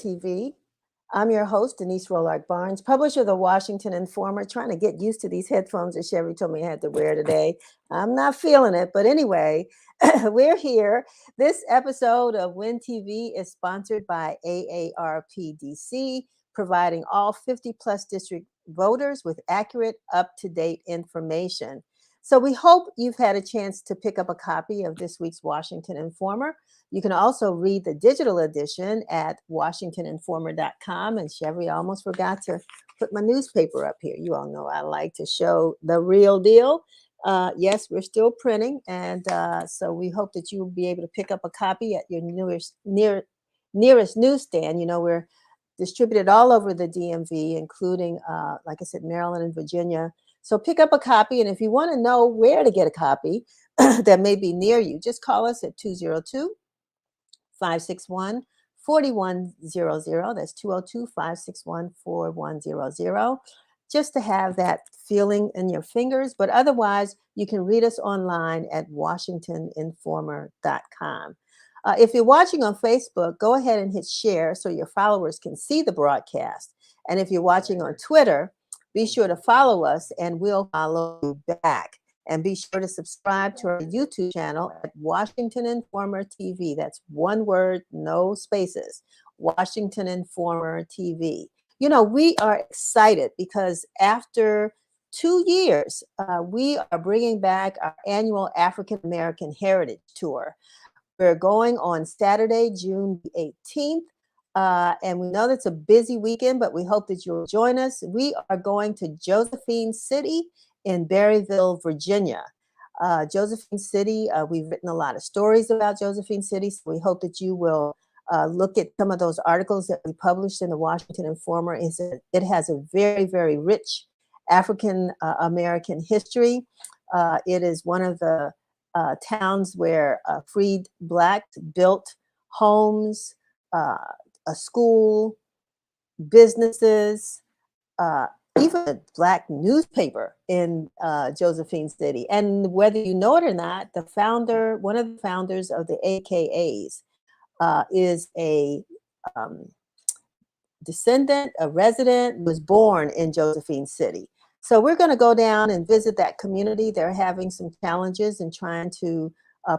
TV. I'm your host, Denise Rollard Barnes, publisher of the Washington Informer, trying to get used to these headphones that Sherry told me I had to wear today. I'm not feeling it, but anyway, we're here. This episode of Win TV is sponsored by AARP DC, providing all 50 plus district voters with accurate, up-to-date information. So we hope you've had a chance to pick up a copy of this week's Washington Informer. You can also read the digital edition at washingtoninformer.com. And Chevy, I almost forgot to put my newspaper up here. You all know I like to show the real deal. Yes, we're still printing. And so we hope that you will be able to pick up a copy at your nearest newsstand. You know, we're distributed all over the DMV, including, like I said, Maryland and Virginia. So pick up a copy. And if you want to know where to get a copy that may be near you, just call us at 202-561-4100. That's 202-561-4100. Just to have that feeling in your fingers. But otherwise, you can read us online at washingtoninformer.com. If you're watching on Facebook, go ahead and hit share so your followers can see the broadcast. And if you're watching on Twitter, be sure to follow us and we'll follow you back. And be sure to subscribe to our YouTube channel at Washington Informer TV. That's one word, no spaces. Washington Informer TV. You know, we are excited because after 2 years, we are bringing back our annual African American Heritage Tour. We're going on Saturday, June the 18th. And we know that's a busy weekend, but we hope that you'll join us. We are going to Josephine City in Berryville, Virginia. Josephine City, we've written a lot of stories about Josephine City, so we hope that you will look at some of those articles that we published in the Washington Informer. It has a very, very rich African American history. It is one of the towns where freed Blacks built homes, a school, businesses, even a Black newspaper in Josephine City. And whether you know it or not, one of the founders of the AKAs is a descendant, a resident, was born in Josephine City. So we're going to go down and visit that community. They're having some challenges in trying to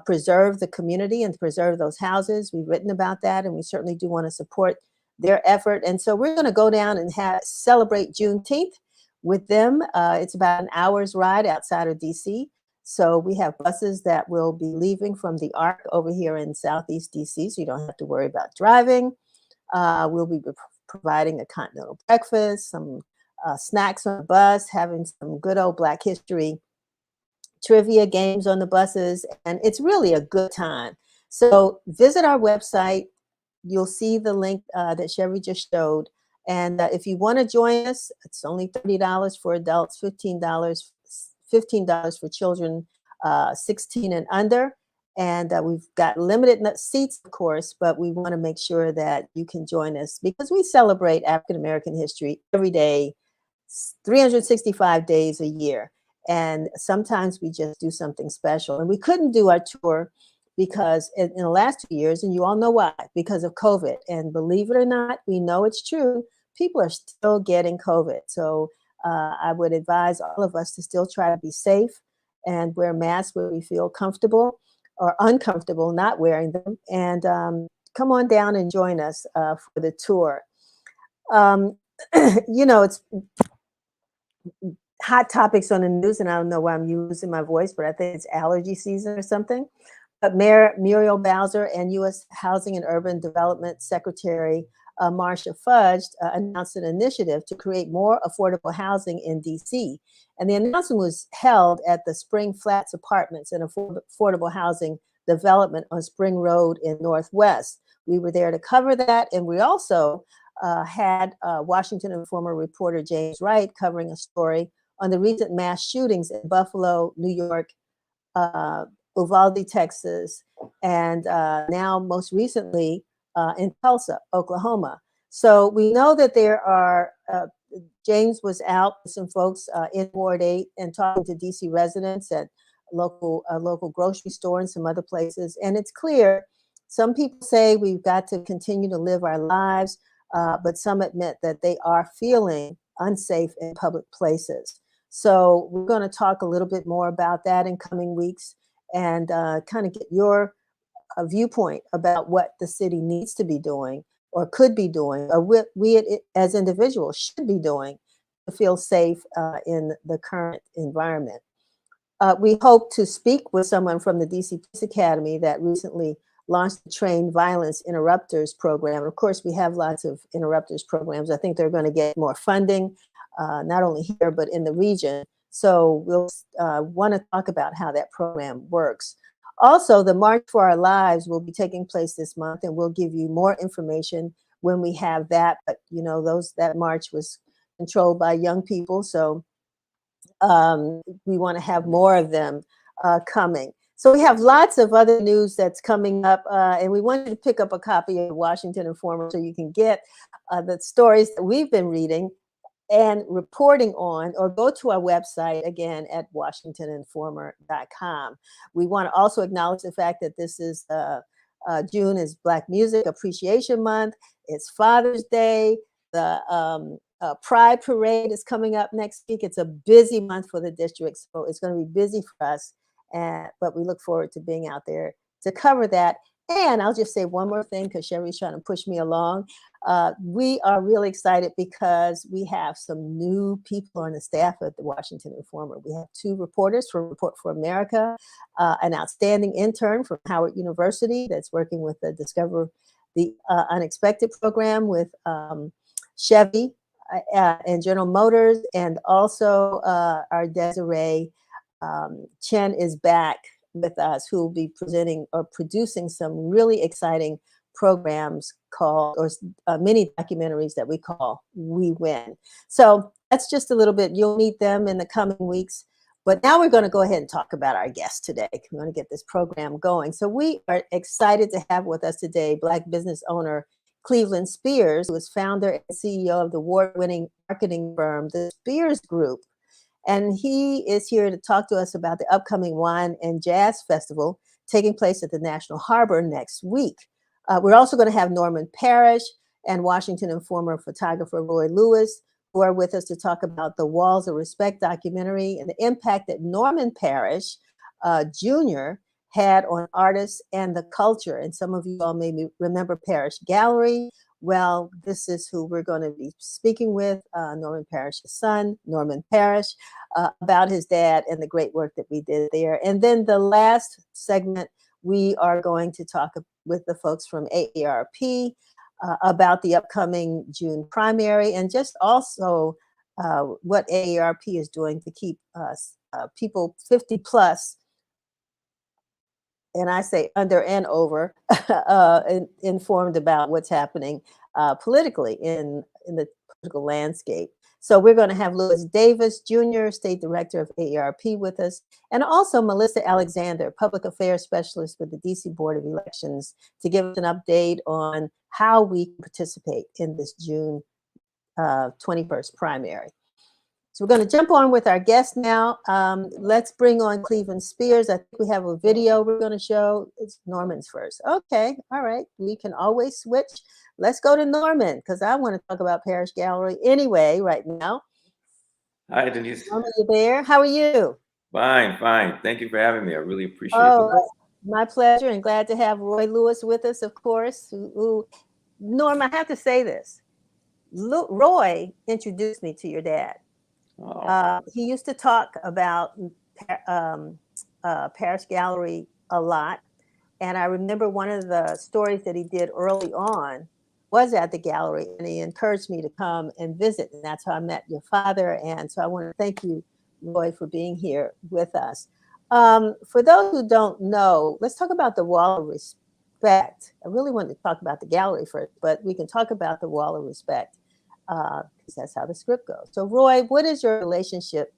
preserve the community and preserve those houses. We've written about that, and we certainly do want to support their effort. And so we're going to go down and celebrate Juneteenth with them. It's about an hour's ride outside of DC. So we have buses that will be leaving from the AARP over here in Southeast DC, so you don't have to worry about driving. We'll be providing a continental breakfast, some snacks on the bus, having some good old Black history trivia games on the buses, and it's really a good time. So visit our website. You'll see the link that Chevy just showed. And if you want to join us, it's only $30 for adults, $15 for children 16 and under. And we've got limited seats, of course, but we want to make sure that you can join us because we celebrate African American history every day, 365 days a year. And sometimes we just do something special. And we couldn't do our tour because in the last 2 years, and you all know why, because of COVID. And believe it or not, we know it's true, people are still getting COVID. So I would advise all of us to still try to be safe and wear masks where we feel comfortable or uncomfortable not wearing them. And come on down and join us for the tour. You know, it's hot topics on the news, and I don't know why I'm losing my voice, but I think it's allergy season or something. But Mayor Muriel Bowser and U.S. Housing and Urban Development Secretary Marcia Fudge announced an initiative to create more affordable housing in D.C. And the announcement was held at the Spring Flats Apartments, an affordable housing development on Spring Road in Northwest. We were there to cover that, and we also had Washington Informer reporter James Wright covering a story on the recent mass shootings in Buffalo, New York, Uvalde, Texas, and now most recently in Tulsa, Oklahoma. So we know that there are, James was out with some folks in Ward 8 and talking to DC residents at local grocery store and some other places. And it's clear, some people say we've got to continue to live our lives. but some admit that they are feeling unsafe in public places. So we're going to talk a little bit more about that in coming weeks and kind of get your viewpoint about what the city needs to be doing or could be doing, or we as individuals should be doing to feel safe in the current environment. We hope to speak with someone from the DC Police Academy that recently launched the Trained Violence Interrupters program. Of course, we have lots of interrupters programs. I think they're going to get more funding, not only here, but in the region. So we'll want to talk about how that program works. Also, the March for Our Lives will be taking place this month, and we'll give you more information when we have that. But, you know, that march was controlled by young people, so we want to have more of them coming. So we have lots of other news that's coming up, and we want you to pick up a copy of the Washington Informer so you can get the stories that we've been reading and reporting on, or go to our website again at washingtoninformer.com. We want to also acknowledge the fact that this is June is Black Music Appreciation Month. It's Father's Day. The Pride Parade is coming up next week. It's a busy month for the district, so it's going to be busy for us. But we look forward to being out there to cover that. And I'll just say one more thing, because Sherry's trying to push me along. We are really excited because we have some new people on the staff at the Washington Informer. We have 2 reporters from Report for America, an outstanding intern from Howard University that's working with the Discover the Unexpected program with Chevy and General Motors, and also our Desiree Chen is back with us, who will be presenting or producing some really exciting programs called, or mini documentaries that we call We Win. So that's just a little bit. You'll meet them in the coming weeks. But now we're going to go ahead and talk about our guest today. We want to get this program going. So we are excited to have with us today Black business owner Cleveland Spears, who is founder and CEO of the award-winning marketing firm, the Spears Group. And he is here to talk to us about the upcoming Wine and Jazz Festival taking place at the National Harbor next week. We're also going to have Norman Parrish and Washington Informer photographer Roy Lewis, who are with us to talk about the Walls of Respect documentary and the impact that Norman Parrish Jr. had on artists and the culture. And some of you all may remember Parrish Gallery. Well, this is who we're going to be speaking with, Norman Parrish's son, Norman Parrish, about his dad and the great work that we did there. And then the last segment, we are going to talk with the folks from AARP about the upcoming June primary, and just also what AARP is doing to keep people 50 plus, and I say under and over, informed about what's happening politically in the political landscape. So we're going to have Louis Davis Jr., State Director of AARP, with us, and also Melissa Alexander, Public Affairs Specialist with the DC Board of Elections, to give us an update on how we can participate in this June 21st primary. So we're going to jump on with our guest now. Let's bring on Cleveland Spears. I think we have a video we're going to show. It's Norman's first. Okay, all right. We can always switch. Let's go to Norman, because I want to talk about Parrish Gallery anyway right now. Hi, Denise. Norman, you there? How are you? Fine, fine. Thank you for having me. I really appreciate it. My pleasure, and glad to have Roy Lewis with us, of course. Norm, I have to say this. Roy introduced me to your dad. Oh. He used to talk about Parrish Gallery a lot. And I remember one of the stories that he did early on was at the gallery, and he encouraged me to come and visit. And that's how I met your father. And so I want to thank you, Roy, for being here with us. For those who don't know, let's talk about the Wall of Respect. I really wanted to talk about the gallery first, but we can talk about the Wall of Respect, because that's how the script goes. So Roy, what is your relationship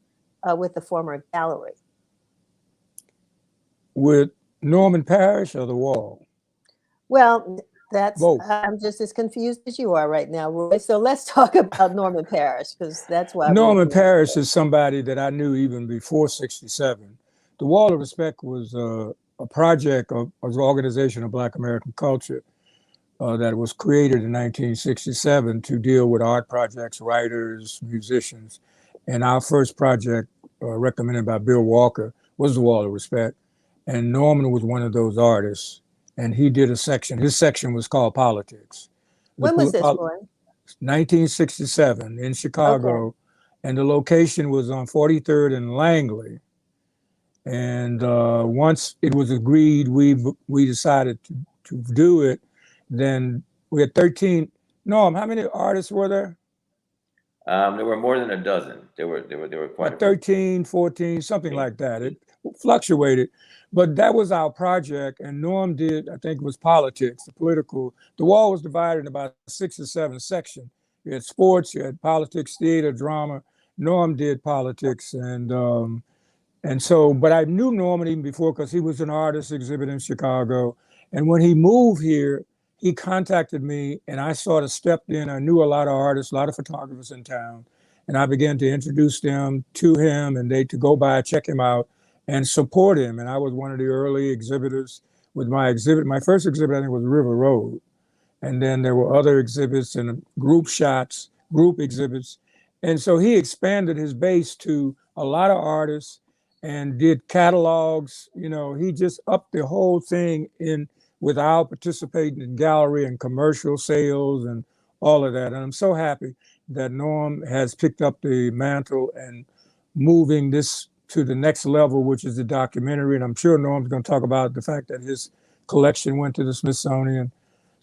with the former gallery? With Norman Parrish or the Wall? Well, that's both. I'm just as confused as you are right now, Roy. So let's talk about Norman Parrish, because that's why Norman Parrish is somebody that I knew even before '67. The Wall of Respect was a project of an organization of Black American culture that was created in 1967 to deal with art projects, writers, musicians. And our first project, recommended by Bill Walker, was The Wall of Respect. And Norman was one of those artists. And he did a section. His section was called Politics. When was this, Roy? 1967 in Chicago. Okay. And the location was on 43rd and Langley. And once it was agreed, we decided to do it. Then we had 13. Norm, how many artists were there? There were more than a dozen. There were quite a few. 13, 14, something like that. It fluctuated, but that was our project. And Norm did, I think it was politics, the political. The wall was divided in about 6 or 7 sections. You had sports, you had politics, theater, drama. Norm did politics, and so, but I knew Norman even before because he was an artist exhibit in Chicago. And when he moved here, he contacted me and I sort of stepped in. I knew a lot of artists, a lot of photographers in town. And I began to introduce them to him and they to go by, check him out and support him. And I was one of the early exhibitors with my exhibit. My first exhibit, I think, was River Road. And then there were other exhibits and group shots, group exhibits. And so he expanded his base to a lot of artists and did catalogs. You know, he just upped the whole thing in without participating in gallery and commercial sales and all of that. And I'm so happy that Norm has picked up the mantle and moving this to the next level, which is the documentary. And I'm sure Norm's going to talk about the fact that his collection went to the Smithsonian.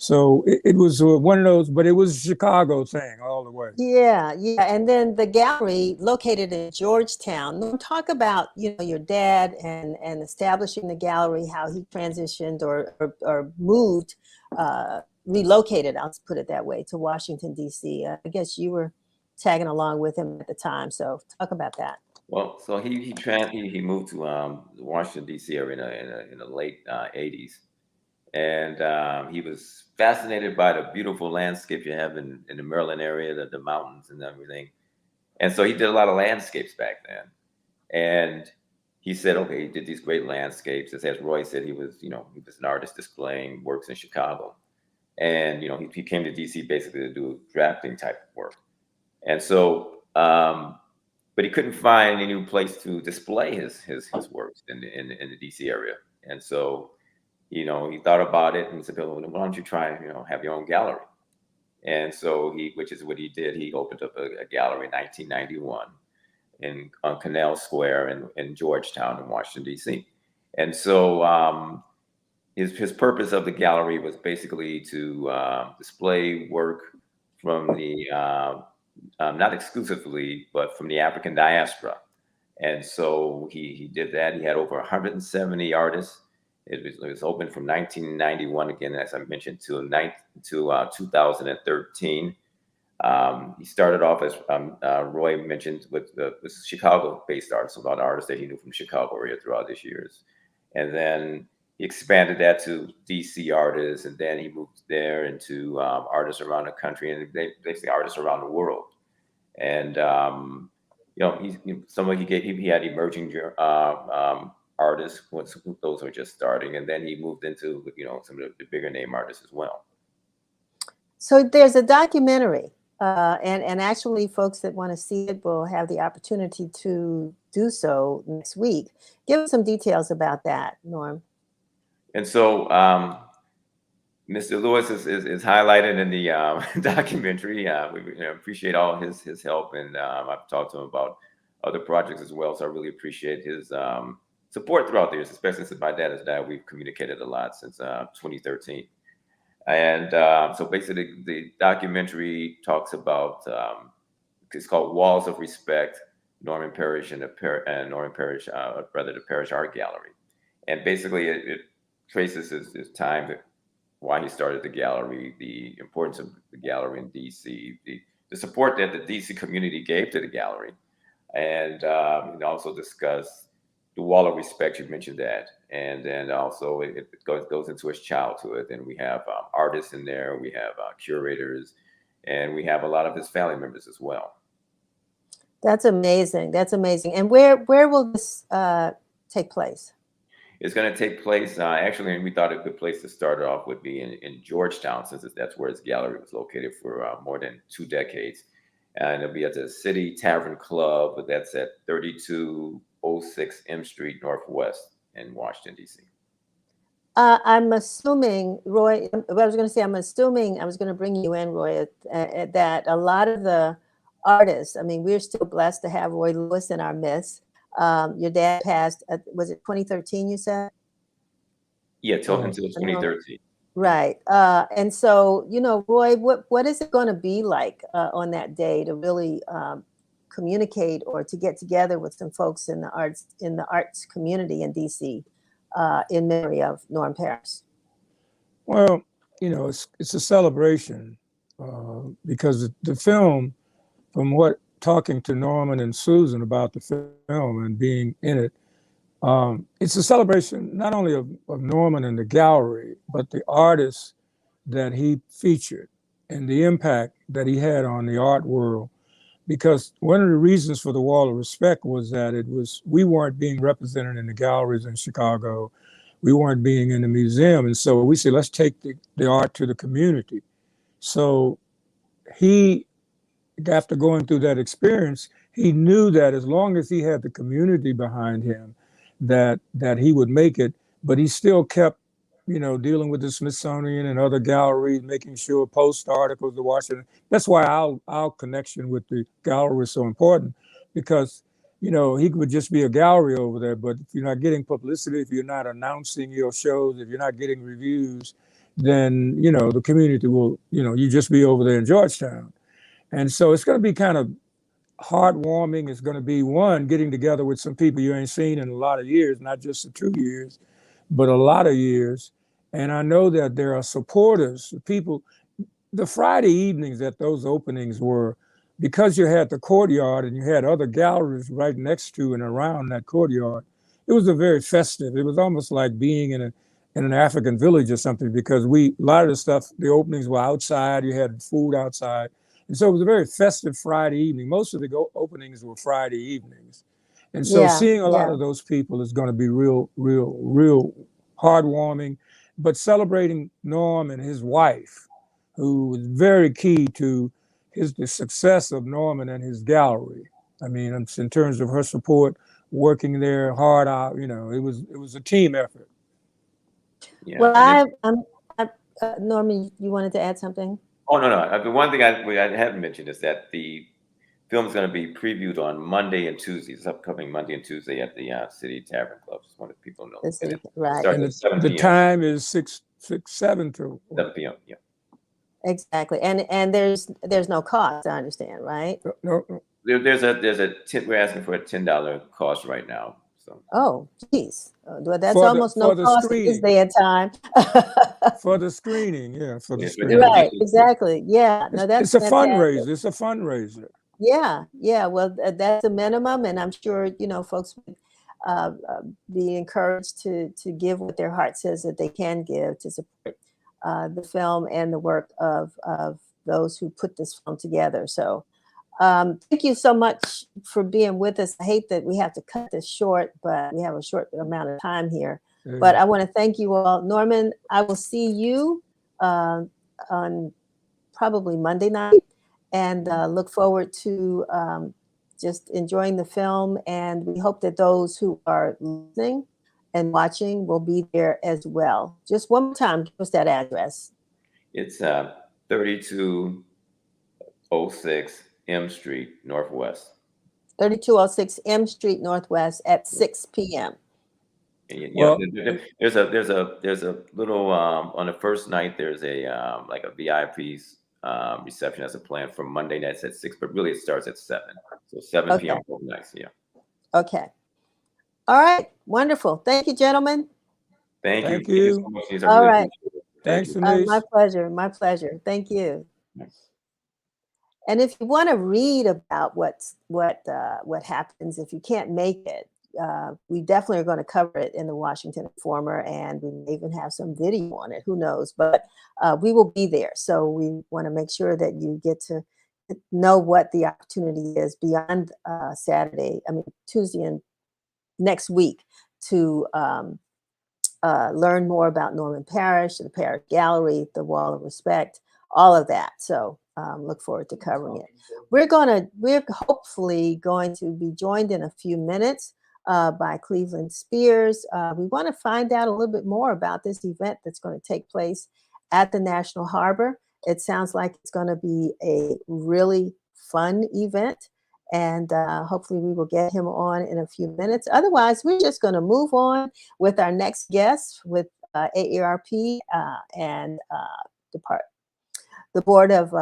So it was one of those, but it was a Chicago thing all the way. Yeah, yeah. And then the gallery located in Georgetown. Now, talk about, you know, your dad and establishing the gallery, how he transitioned or moved, relocated, I'll put it that way, to Washington, D.C. I guess you were tagging along with him at the time. So talk about that. Well, so he moved to the Washington D.C. area in the late 80s, and he was fascinated by the beautiful landscape you have in the Maryland area, the mountains and everything. And so he did a lot of landscapes back then. And he said, okay, he did these great landscapes. As Roy said, he was an artist displaying works in Chicago. And, he came to DC basically to do drafting type of work. And so, but he couldn't find any new place to display his works in the DC area. And so, he thought about it and said, well, why don't you try, have your own gallery? And so which is what he did. He opened up a gallery in 1991 on Canal Square in Georgetown in Washington, D.C. And so his purpose of the gallery was basically to display work from the, not exclusively, but from the African diaspora. And so he did that. He had over 170 artists. It was open from 1991, again, as I mentioned, to 2013. He started off, as Roy mentioned, with Chicago-based artists, a lot of artists that he knew from Chicago area throughout his years. And then he expanded that to DC artists, and then he moved there into artists around the country and basically artists around the world. And he had emerging artists, those are just starting, and then he moved into some of the bigger name artists as well. So there's a documentary, and actually folks that want to see it will have the opportunity to do so next week. Give us some details about that, Norm. And so Mr. Lewis is highlighted in the documentary. We appreciate all his help, and I've talked to him about other projects as well. So I really appreciate his support throughout the years, especially since my dad has died. We've communicated a lot since 2013. And so basically the documentary talks about, it's called Walls of Respect, Norman Parrish and the Parrish Art Gallery. And basically it traces his time, why he started the gallery, the importance of the gallery in DC, the support that the DC community gave to the gallery. And also discuss the Wall of Respect, you mentioned that. And then also it goes into his childhood. And we have artists in there, we have curators, and we have a lot of his family members as well. That's amazing. That's amazing. And where will this take place? It's going to take place, actually, and we thought a good place to start it off would be in Georgetown, since that's where his gallery was located for more than 2 decades. And it'll be at the City Tavern Club, but that's at 3206 M Street Northwest in Washington, D.C. I'm assuming, Roy, what I was going to say, I'm assuming, I was going to bring you in, Roy, that a lot of the artists, I mean, we're still blessed to have Roy Lewis in our midst. Your dad passed, was it 2013, you said? Yeah, until 2013. Right. And so, you know, Roy, what is it going to be like on that day to really communicate or to get together with some folks in the arts community in DC in memory of Norm Paris? Well, you know, it's a celebration because the film, from what talking to Norman and Susan about the film and being in it, it's a celebration not only of Norman and the gallery, but the artists that he featured and the impact that he had on the art world. Because one of the reasons for the Wall of Respect was that we weren't being represented in the galleries in Chicago. We weren't being in the museum. And so we said, let's take the art to the community. So he, after going through that experience, he knew that as long as he had the community behind him, that he would make it. But he still kept, you know, dealing with the Smithsonian and other galleries, making sure post articles to Washington. That's why our connection with the gallery is so important, because, you know, he could just be a gallery over there, but if you're not getting publicity, if you're not announcing your shows, if you're not getting reviews, then, you know, the community will, you know, you just be over there in Georgetown. And so it's going to be kind of heartwarming. It's going to be getting together with some people you ain't seen in a lot of years, not just the 2 years, but a lot of years. And I know that there are supporters, people. The Friday evenings at those openings were, because you had the courtyard and you had other galleries right next to and around that courtyard, it was a very festive. It was almost like being in an African village or something, because a lot of the stuff, the openings were outside, you had food outside. And so it was a very festive Friday evening. Most of the openings were Friday evenings. And so seeing a lot of those people is going to be real heartwarming, but celebrating Norm and his wife, who was very key to the success of Norman and his gallery. I mean, in terms of her support, working there hard out, you know, it was a team effort. Yeah. Well, Norman, you wanted to add something? Oh, no. The one thing I haven't mentioned is that the film is going to be previewed on Monday and Tuesday. It's upcoming Monday and Tuesday at the City Tavern Club. Just wanted people to know. Right. And the time is 7 to 7 p.m. Yeah. Exactly. And there's no cost, I understand, right? No. We're asking for a $10 cost right now. So. Oh, geez. Well, that's almost no cost at this day and time. For the screening, yeah. For the screening. Right, exactly. Yeah. No, it's a fundraiser. It's a fundraiser. Yeah. Well, that's a minimum, and I'm sure, you know, folks would be encouraged to give what their heart says that they can give to support the film and the work of those who put this film together. So thank you so much for being with us. I hate that we have to cut this short, but we have a short amount of time here. But I want to thank you all. Norman, I will see you on probably Monday night, and look forward to just enjoying the film. And we hope that those who are listening and watching will be there as well. Just one more time, give us that address. It's 3206 M Street Northwest. 3206 M Street Northwest at 6 p.m. And, you know, there's a little on the first night. There's a like a VIP reception as a plan for Monday nights at 6, but really it starts at 7. So 7 p.m. both nights. Yeah. Okay. All right. Wonderful. Thank you, gentlemen. Thank you. Thank you so much. All right. Thanks, Denise. My pleasure. My pleasure. Thank you. Nice. And if you want to read about what happens if you can't make it, we definitely are going to cover it in the Washington Informer, and we may even have some video on it. Who knows? But we will be there. So we want to make sure that you get to know what the opportunity is beyond Tuesday and next week to learn more about Norman Parish, the Parish Gallery, the Wall of Respect, all of that. So look forward to covering it. We're hopefully going to be joined in a few minutes by Cleveland Spears. We want to find out a little bit more about this event that's going to take place at the National Harbor. It sounds like it's going to be a really fun event, and hopefully we will get him on in a few minutes. Otherwise, we're just going to move on with our next guest with AARP and the Board of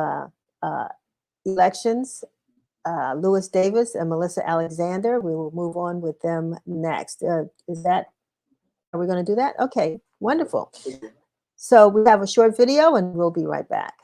Elections, Lewis Davis and Melissa Alexander. We will move on with them next. Are we going to do that? Okay, wonderful. So we have a short video and we'll be right back.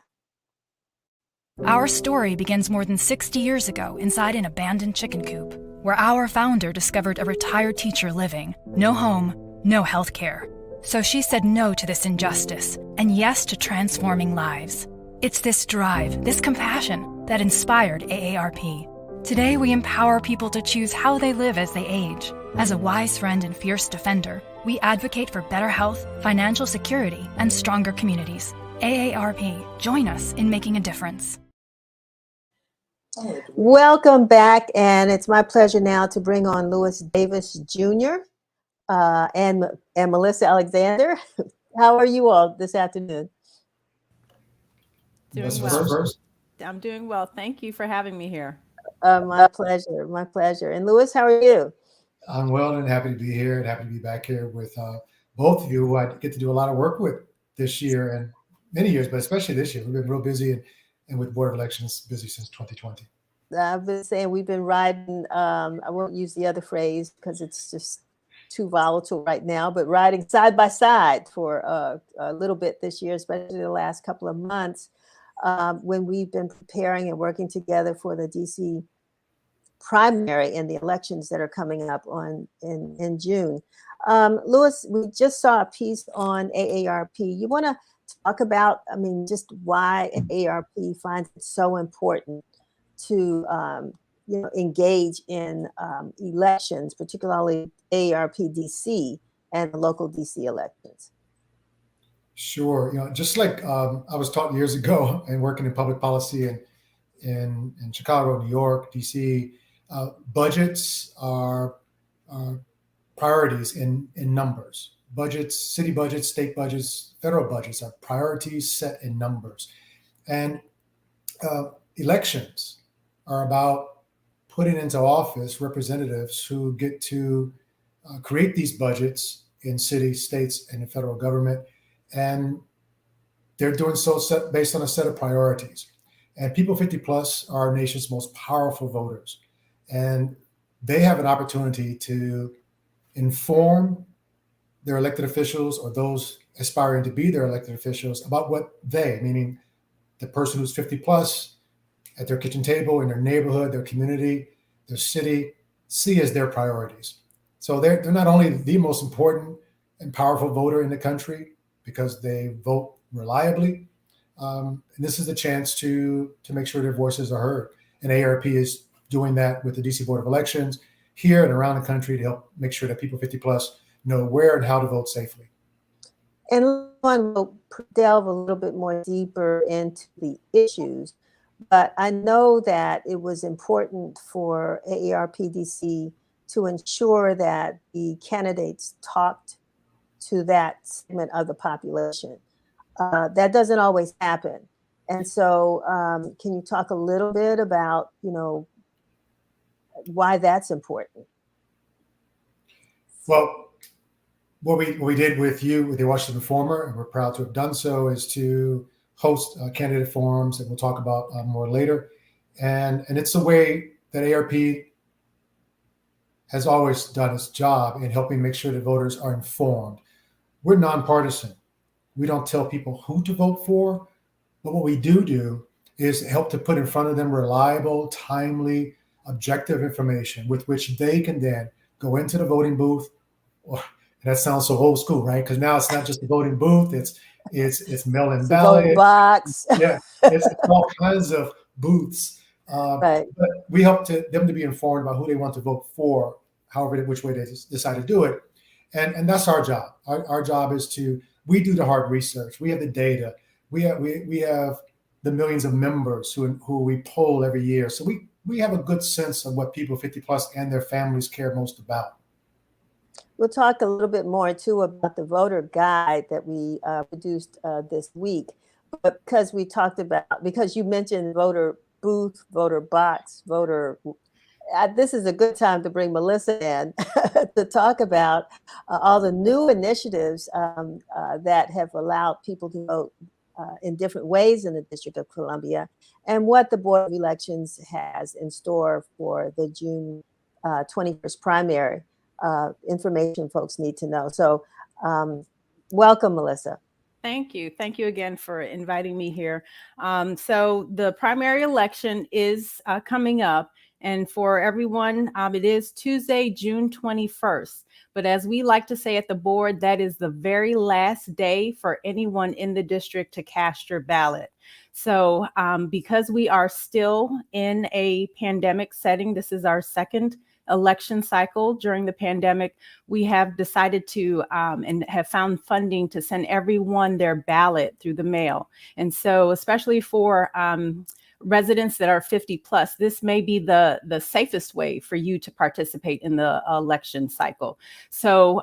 Our story begins more than 60 years ago inside an abandoned chicken coop, where our founder discovered a retired teacher living, no home, no health care. So she said no to this injustice and yes to transforming lives. It's this drive, this compassion, that inspired AARP. Today, we empower people to choose how they live as they age. As a wise friend and fierce defender, we advocate for better health, financial security, and stronger communities. AARP, join us in making a difference. Welcome back, and it's my pleasure now to bring on Lewis Davis Jr. And Melissa Alexander. How are you all this afternoon? Doing well. I'm doing well. Thank you for having me here. My pleasure. My pleasure. And Lewis, how are you? I'm well and happy to be here and happy to be back here with both of you who I get to do a lot of work with this year and many years, but especially this year. We've been real busy and with Board of Elections busy since 2020. I've been saying we've been riding, I won't use the other phrase because it's just too volatile right now, but riding side by side for a little bit this year, especially the last couple of months when we've been preparing and working together for the DC primary and the elections that are coming up in June. Lewis, we just saw a piece on AARP. You want to talk about, just why AARP finds it so important to engage in elections, particularly AARP DC and the local DC elections? Sure. Just like I was taught years ago and working in public policy in Chicago, New York, DC, budgets are priorities in numbers. Budgets, city budgets, state budgets, federal budgets are priorities set in numbers. And elections are about putting into office representatives who get to create these budgets in cities, states, and the federal government. And they're doing so based on a set of priorities. And people 50 plus are our nation's most powerful voters. And they have an opportunity to inform their elected officials or those aspiring to be their elected officials about what they, meaning the person who's 50 plus at their kitchen table, in their neighborhood, their community, their city, see as their priorities. So they're not only the most important and powerful voter in the country because they vote reliably, and this is the chance to make sure their voices are heard. And AARP is doing that with the DC Board of Elections here and around the country to help make sure that people 50 plus know where and how to vote safely. And we'll delve a little bit more deeper into the issues, but I know that it was important for AARP DC to ensure that the candidates talked to that segment of the population. That doesn't always happen. And so can you talk a little bit about, why that's important? Well, what we did with you, with the Washington Informer, and we're proud to have done so, is to host candidate forums that we'll talk about more later. And it's a way that AARP has always done its job in helping make sure that voters are informed. We're nonpartisan. We don't tell people who to vote for, but what we do is help to put in front of them reliable, timely, objective information with which they can then go into the voting booth. And that sounds so old school, right? Because now it's not just the voting booth; it's mail-in ballot, vote box. Yeah, it's all kinds of booths. Right. But we help them to be informed about who they want to vote for, which way they decide to do it. And that's our job. Our job is we do the hard research. We have the data. We have the millions of members who we poll every year. So we have a good sense of what people 50 plus and their families care most about. We'll talk a little bit more too about the voter guide that we produced this week. But because you mentioned voter booth, voter box, this is a good time to bring Melissa in to talk about all the new initiatives that have allowed people to vote in different ways in the District of Columbia, and what the Board of Elections has in store for the June 21st primary. Information folks need to know. So welcome, Melissa. Thank you. Thank you again for inviting me here. So the primary election is coming up. And for everyone, it is Tuesday, June 21st. But as we like to say at the board, that is the very last day for anyone in the district to cast your ballot. So because we are still in a pandemic setting, this is our second election cycle during the pandemic, we have decided to and have found funding to send everyone their ballot through the mail. And so especially for residents that are 50 plus, this may be the safest way for you to participate in the election cycle. So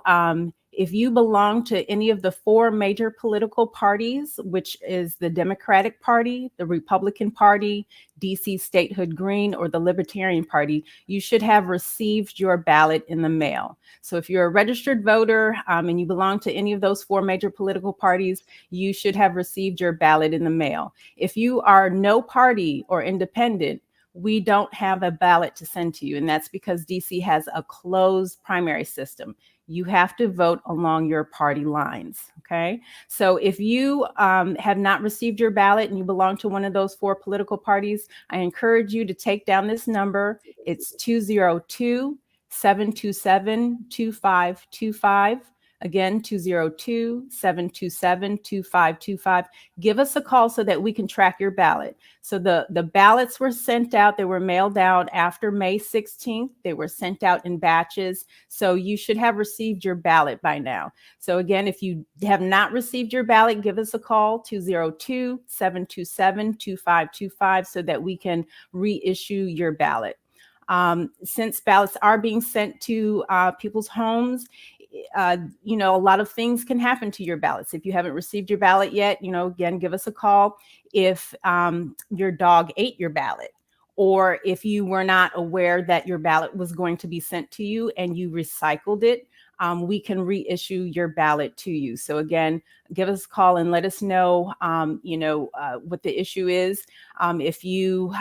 if you belong to any of the four major political parties, which is the Democratic Party, the Republican Party, DC Statehood Green, or the Libertarian Party, you should have received your ballot in the mail. So if you're a registered voter and you belong to any of those four major political parties, you should have received your ballot in the mail. If you are no party or independent, we don't have a ballot to send to you. And that's because DC has a closed primary system. You have to vote along your party lines. Okay. So if you have not received your ballot and you belong to one of those four political parties, I encourage you to take down this number. It's 202-727-2525. Again, 202-727-2525. Give us a call so that we can track your ballot. So the ballots were sent out. They were mailed out after May 16th. They were sent out in batches. So you should have received your ballot by now. So again, if you have not received your ballot, give us a call, 202-727-2525, so that we can reissue your ballot. Since ballots are being sent to people's homes, a lot of things can happen to your ballots. If you haven't received your ballot yet, again, give us a call. If your dog ate your ballot, or if you were not aware that your ballot was going to be sent to you and you recycled it, we can reissue your ballot to you. So again, give us a call and let us know, what the issue is. If you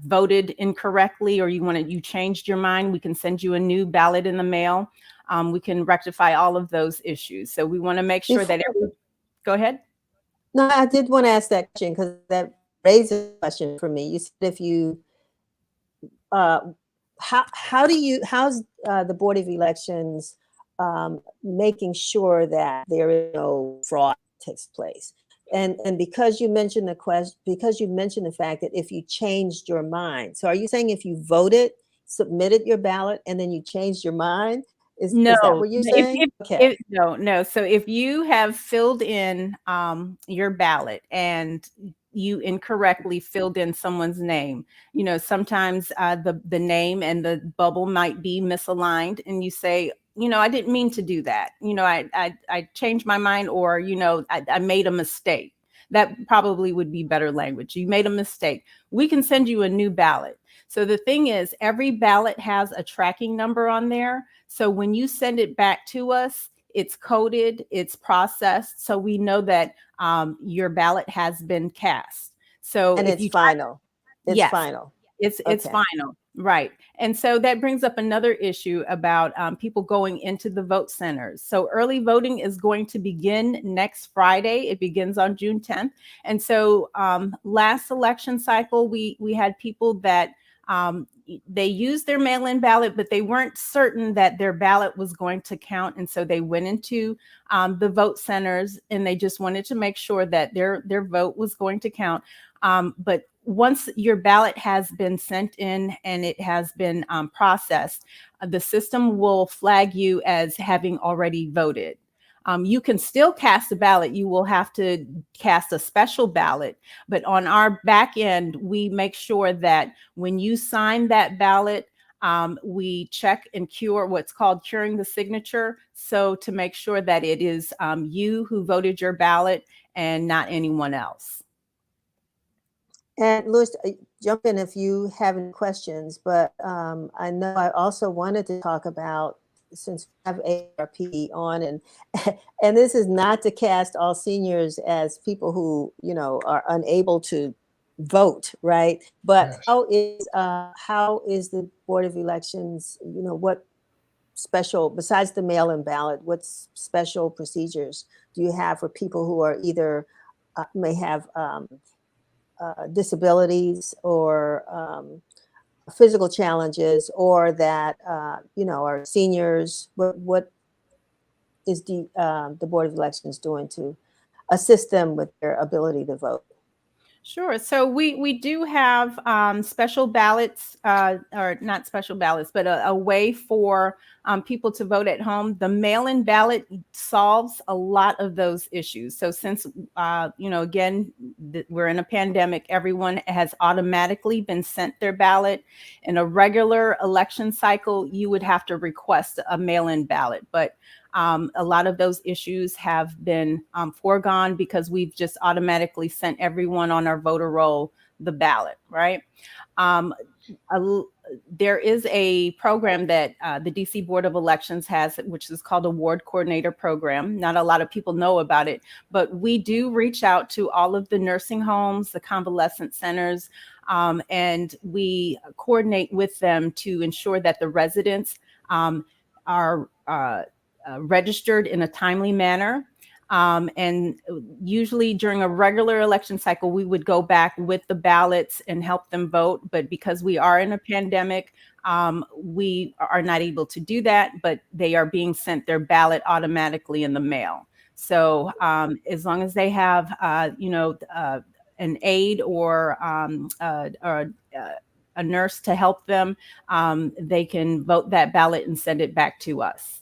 voted incorrectly, or you changed your mind, we can send you a new ballot in the mail. We can rectify all of those issues. So we want to make sure that go ahead. No, I did want to ask that question because that raises a question for me. You said if you how's the Board of Elections making sure that there is no fraud that takes place? And because you mentioned the fact that if you changed your mind, so are you saying if you voted, submitted your ballot, and then you changed your mind? Is that what you're saying? No. So if you have filled in your ballot and you incorrectly filled in someone's name, sometimes the name and the bubble might be misaligned, and you say, I didn't mean to do that. I changed my mind, or, I made a mistake. That probably would be better language. You made a mistake. We can send you a new ballot. So the thing is, every ballot has a tracking number on there. So when you send it back to us, it's coded, it's processed. So we know that your ballot has been cast. So and it's final. It's final. It's final. Right. And so that brings up another issue about people going into the vote centers. So early voting is going to begin next Friday. It begins on June 10th. And so last election cycle, we had people that they used their mail-in ballot, but they weren't certain that their ballot was going to count. And so they went into the vote centers and they just wanted to make sure that their vote was going to count. But once your ballot has been sent in and it has been processed, the system will flag you as having already voted. You can still cast a ballot. You will have to cast a special ballot, but on our back end, we make sure that when you sign that ballot, we check and cure what's called curing the signature. So to make sure that it is you who voted your ballot and not anyone else. And Louis, jump in if you have any questions, but I know I also wanted to talk about, since we have AARP on, and this is not to cast all seniors as people who, you know, are unable to vote, right? But Yes. how is the Board of Elections, you know, what special, besides the mail-in ballot, what special procedures do you have for people who are either may have disabilities or physical challenges, or that you know, are seniors? What is the Board of Elections doing to assist them with their ability to vote? Sure. So we do have special ballots, or not special ballots, but a way for people to vote at home. The mail-in ballot solves a lot of those issues. So since, you know, again, we're in a pandemic, everyone has automatically been sent their ballot. In a regular election cycle, you would have to request a mail-in ballot, but a lot of those issues have been foregone because we've just automatically sent everyone on our voter roll the ballot, right? There is a program that the DC Board of Elections has, which is called a Ward Coordinator Program. Not a lot of people know about it, but we do reach out to all of the nursing homes, the convalescent centers, and we coordinate with them to ensure that the residents are registered in a timely manner. And usually during a regular election cycle, we would go back with the ballots and help them vote. But because we are in a pandemic, we are not able to do that, but they are being sent their ballot automatically in the mail. So as long as they have, you know, an aide or a nurse to help them, they can vote that ballot and send it back to us.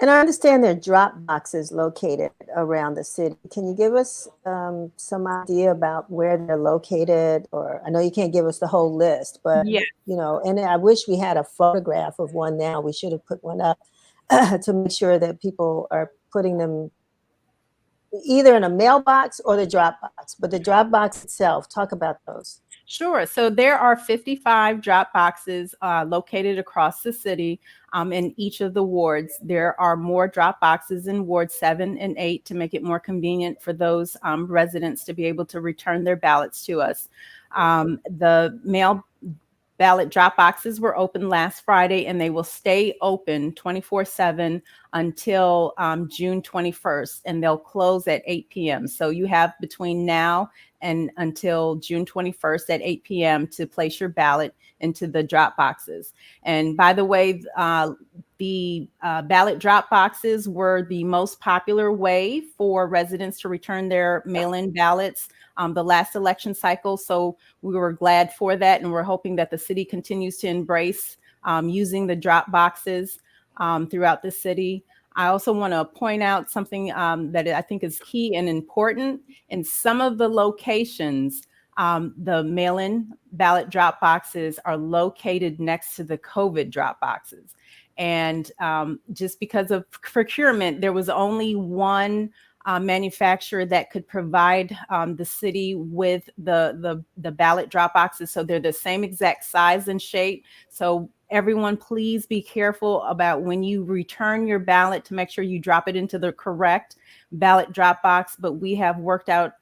And I understand there are drop boxes located around the city. Can you give us some idea about where they're located? Or I know you can't give us the whole list, but Yeah. you know, and I wish we had a photograph of one now. We should have put one up to make sure that people are putting them either in a mailbox or the drop box. But the drop box itself, talk about those. Sure. So there are 55 drop boxes located across the city in each of the wards. There are more drop boxes in Ward 7 and 8 to make it more convenient for those residents to be able to return their ballots to us. The mail ballot drop boxes were open last Friday, and they will stay open 24/7 until June 21st, and they'll close at 8 p.m. So you have between now and until June 21st at 8 p.m. to place your ballot into the drop boxes. And by the way, the ballot drop boxes were the most popular way for residents to return their mail-in ballots the last election cycle. So we were glad for that, and we're hoping that the city continues to embrace using the drop boxes throughout the city. I also want to point out something that I think is key and important. In some of the locations, the mail-in ballot drop boxes are located next to the COVID drop boxes. And just because of procurement, there was only one manufacturer that could provide the city with the ballot drop boxes. So they're the same exact size and shape. So everyone, please be careful about when you return your ballot to make sure you drop it into the correct ballot drop box. But we have worked out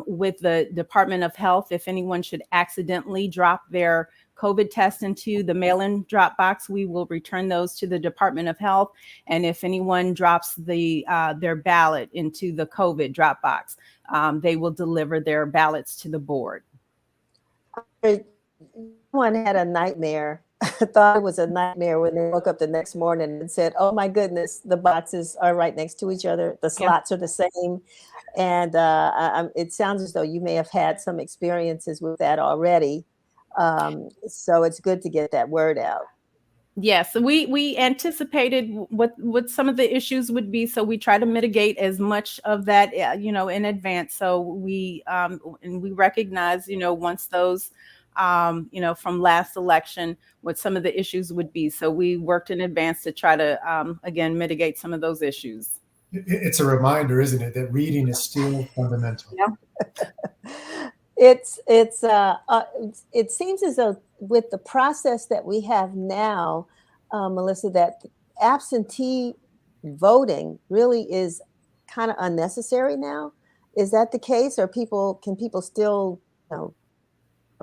with the Department of Health, if anyone should accidentally drop their COVID test into the mail-in drop box, we will return those to the Department of Health. And if anyone drops their ballot into the COVID drop box, they will deliver their ballots to the board. One had a nightmare thought it was a nightmare when they woke up the next morning and said, "Oh my goodness, the boxes are right next to each other. The Yeah. slots are the same." And it sounds as though you may have had some experiences with that already. So it's good to get that word out. Yes, we anticipated what some of the issues would be, so we try to mitigate as much of that, in advance. So and we recognize, once those, from last election, what some of the issues would be. So we worked in advance to try to, again, mitigate some of those issues. It's a reminder, isn't it, that reading is still fundamental. Yeah. It seems as though with the process that we have now, Melissa, that absentee voting really is kind of unnecessary now. Is that the case, or can people still,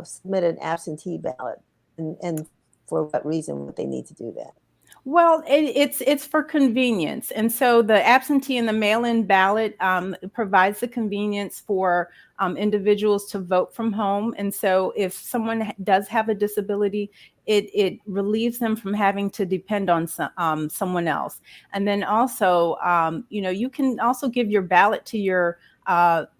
submit an absentee ballot, and for what reason would they need to do that? Well, it's for convenience, and so the absentee and the mail-in ballot provides the convenience for individuals to vote from home. And so, if someone does have a disability, it relieves them from having to depend on someone else. And then also, you can also give your ballot to your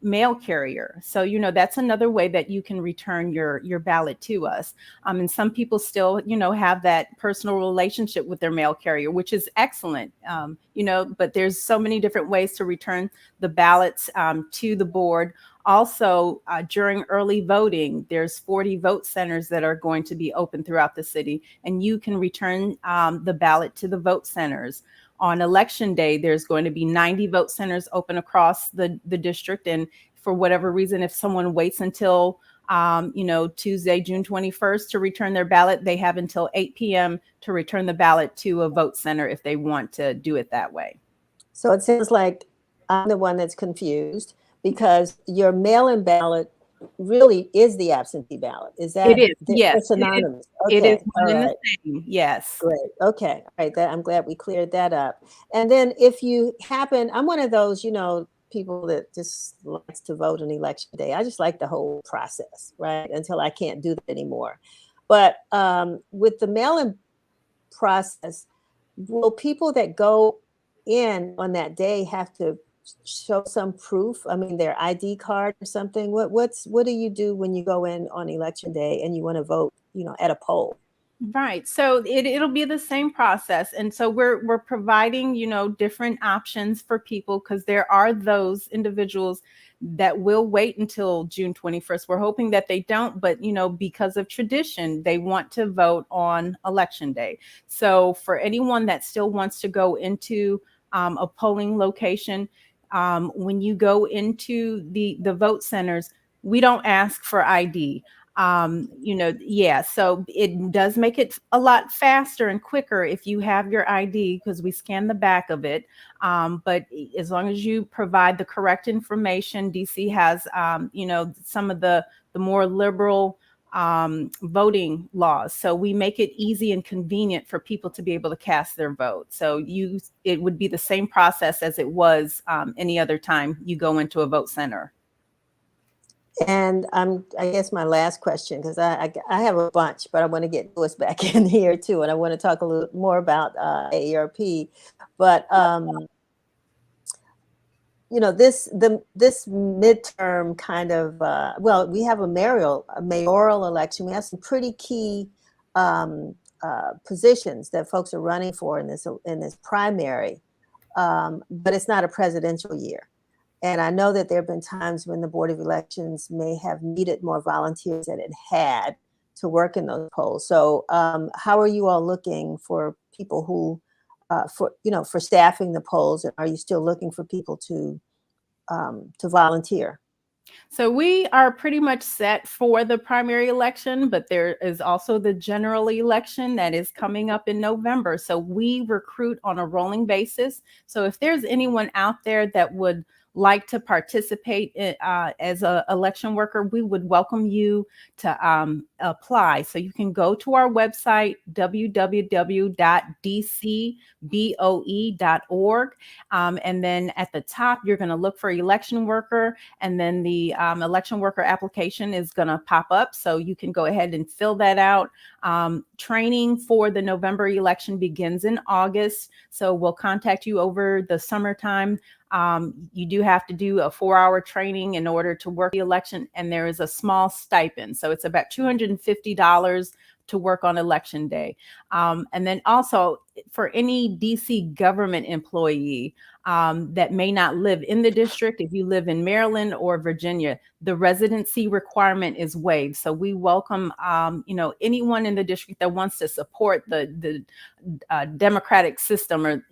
mail carrier. So, that's another way that you can return your ballot to us. And some people still, have that personal relationship with their mail carrier, which is excellent. But there's so many different ways to return the ballots to the board. Also, during early voting, there's 40 vote centers that are going to be open throughout the city, and you can return the ballot to the vote centers. On election day, there's going to be 90 vote centers open across the district. And for whatever reason, if someone waits until Tuesday, June 21st to return their ballot, they have until 8 p.m. to return the ballot to a vote center if they want to do it that way. So it sounds like I'm the one that's confused, because your mail-in ballot really is the absentee ballot. Is that It is, yes. It's synonymous? It Okay, is one all and right. the same, yes. Great. Okay. All right. I'm glad we cleared that up. And then if you happen, I'm one of those, people that just likes to vote on election day. I just like the whole process, right? Until I can't do that anymore. But with the mail-in process, will people that go in on that day have to show some proof? I mean, their ID card or something? What do you do when you go in on election day and you want to vote, at a poll? Right. So it'll be the same process. And so we're providing, different options for people, because there are those individuals that will wait until June 21st. We're hoping that they don't, but because of tradition, they want to vote on election day. So for anyone that still wants to go into a polling location, when you go into the vote centers, we don't ask for ID. So it does make it a lot faster and quicker if you have your ID, because we scan the back of it. But as long as you provide the correct information, DC has, some of the more liberal voting laws. So we make it easy and convenient for people to be able to cast their vote. So it would be the same process as it was any other time you go into a vote center. And I guess my last question, because I have a bunch, but I want to get Louis back in here too, and I want to talk a little more about AARP. But this midterm kind of we have a mayoral election. We have some pretty key positions that folks are running for in this primary, but it's not a presidential year. And I know that there have been times when the Board of Elections may have needed more volunteers than it had to work in those polls. So how are you all looking for people who, for staffing the polls? Are you still looking for people to volunteer? So we are pretty much set for the primary election, but there is also the general election that is coming up in November. So we recruit on a rolling basis. So if there's anyone out there that would like to participate as an election worker, we would welcome you to apply. So you can go to our website, www.dcboe.org. And then at the top, you're going to look for election worker, and then the election worker application is going to pop up. So you can go ahead and fill that out. Training for the November election begins in August. So we'll contact you over the summertime. You do have to do a 4-hour training in order to work the election, and there is a small stipend. So it's about $250 to work on election day. And then also for any DC government employee that may not live in the district, if you live in Maryland or Virginia, the residency requirement is waived. So we welcome, anyone in the district that wants to support the democratic system, or,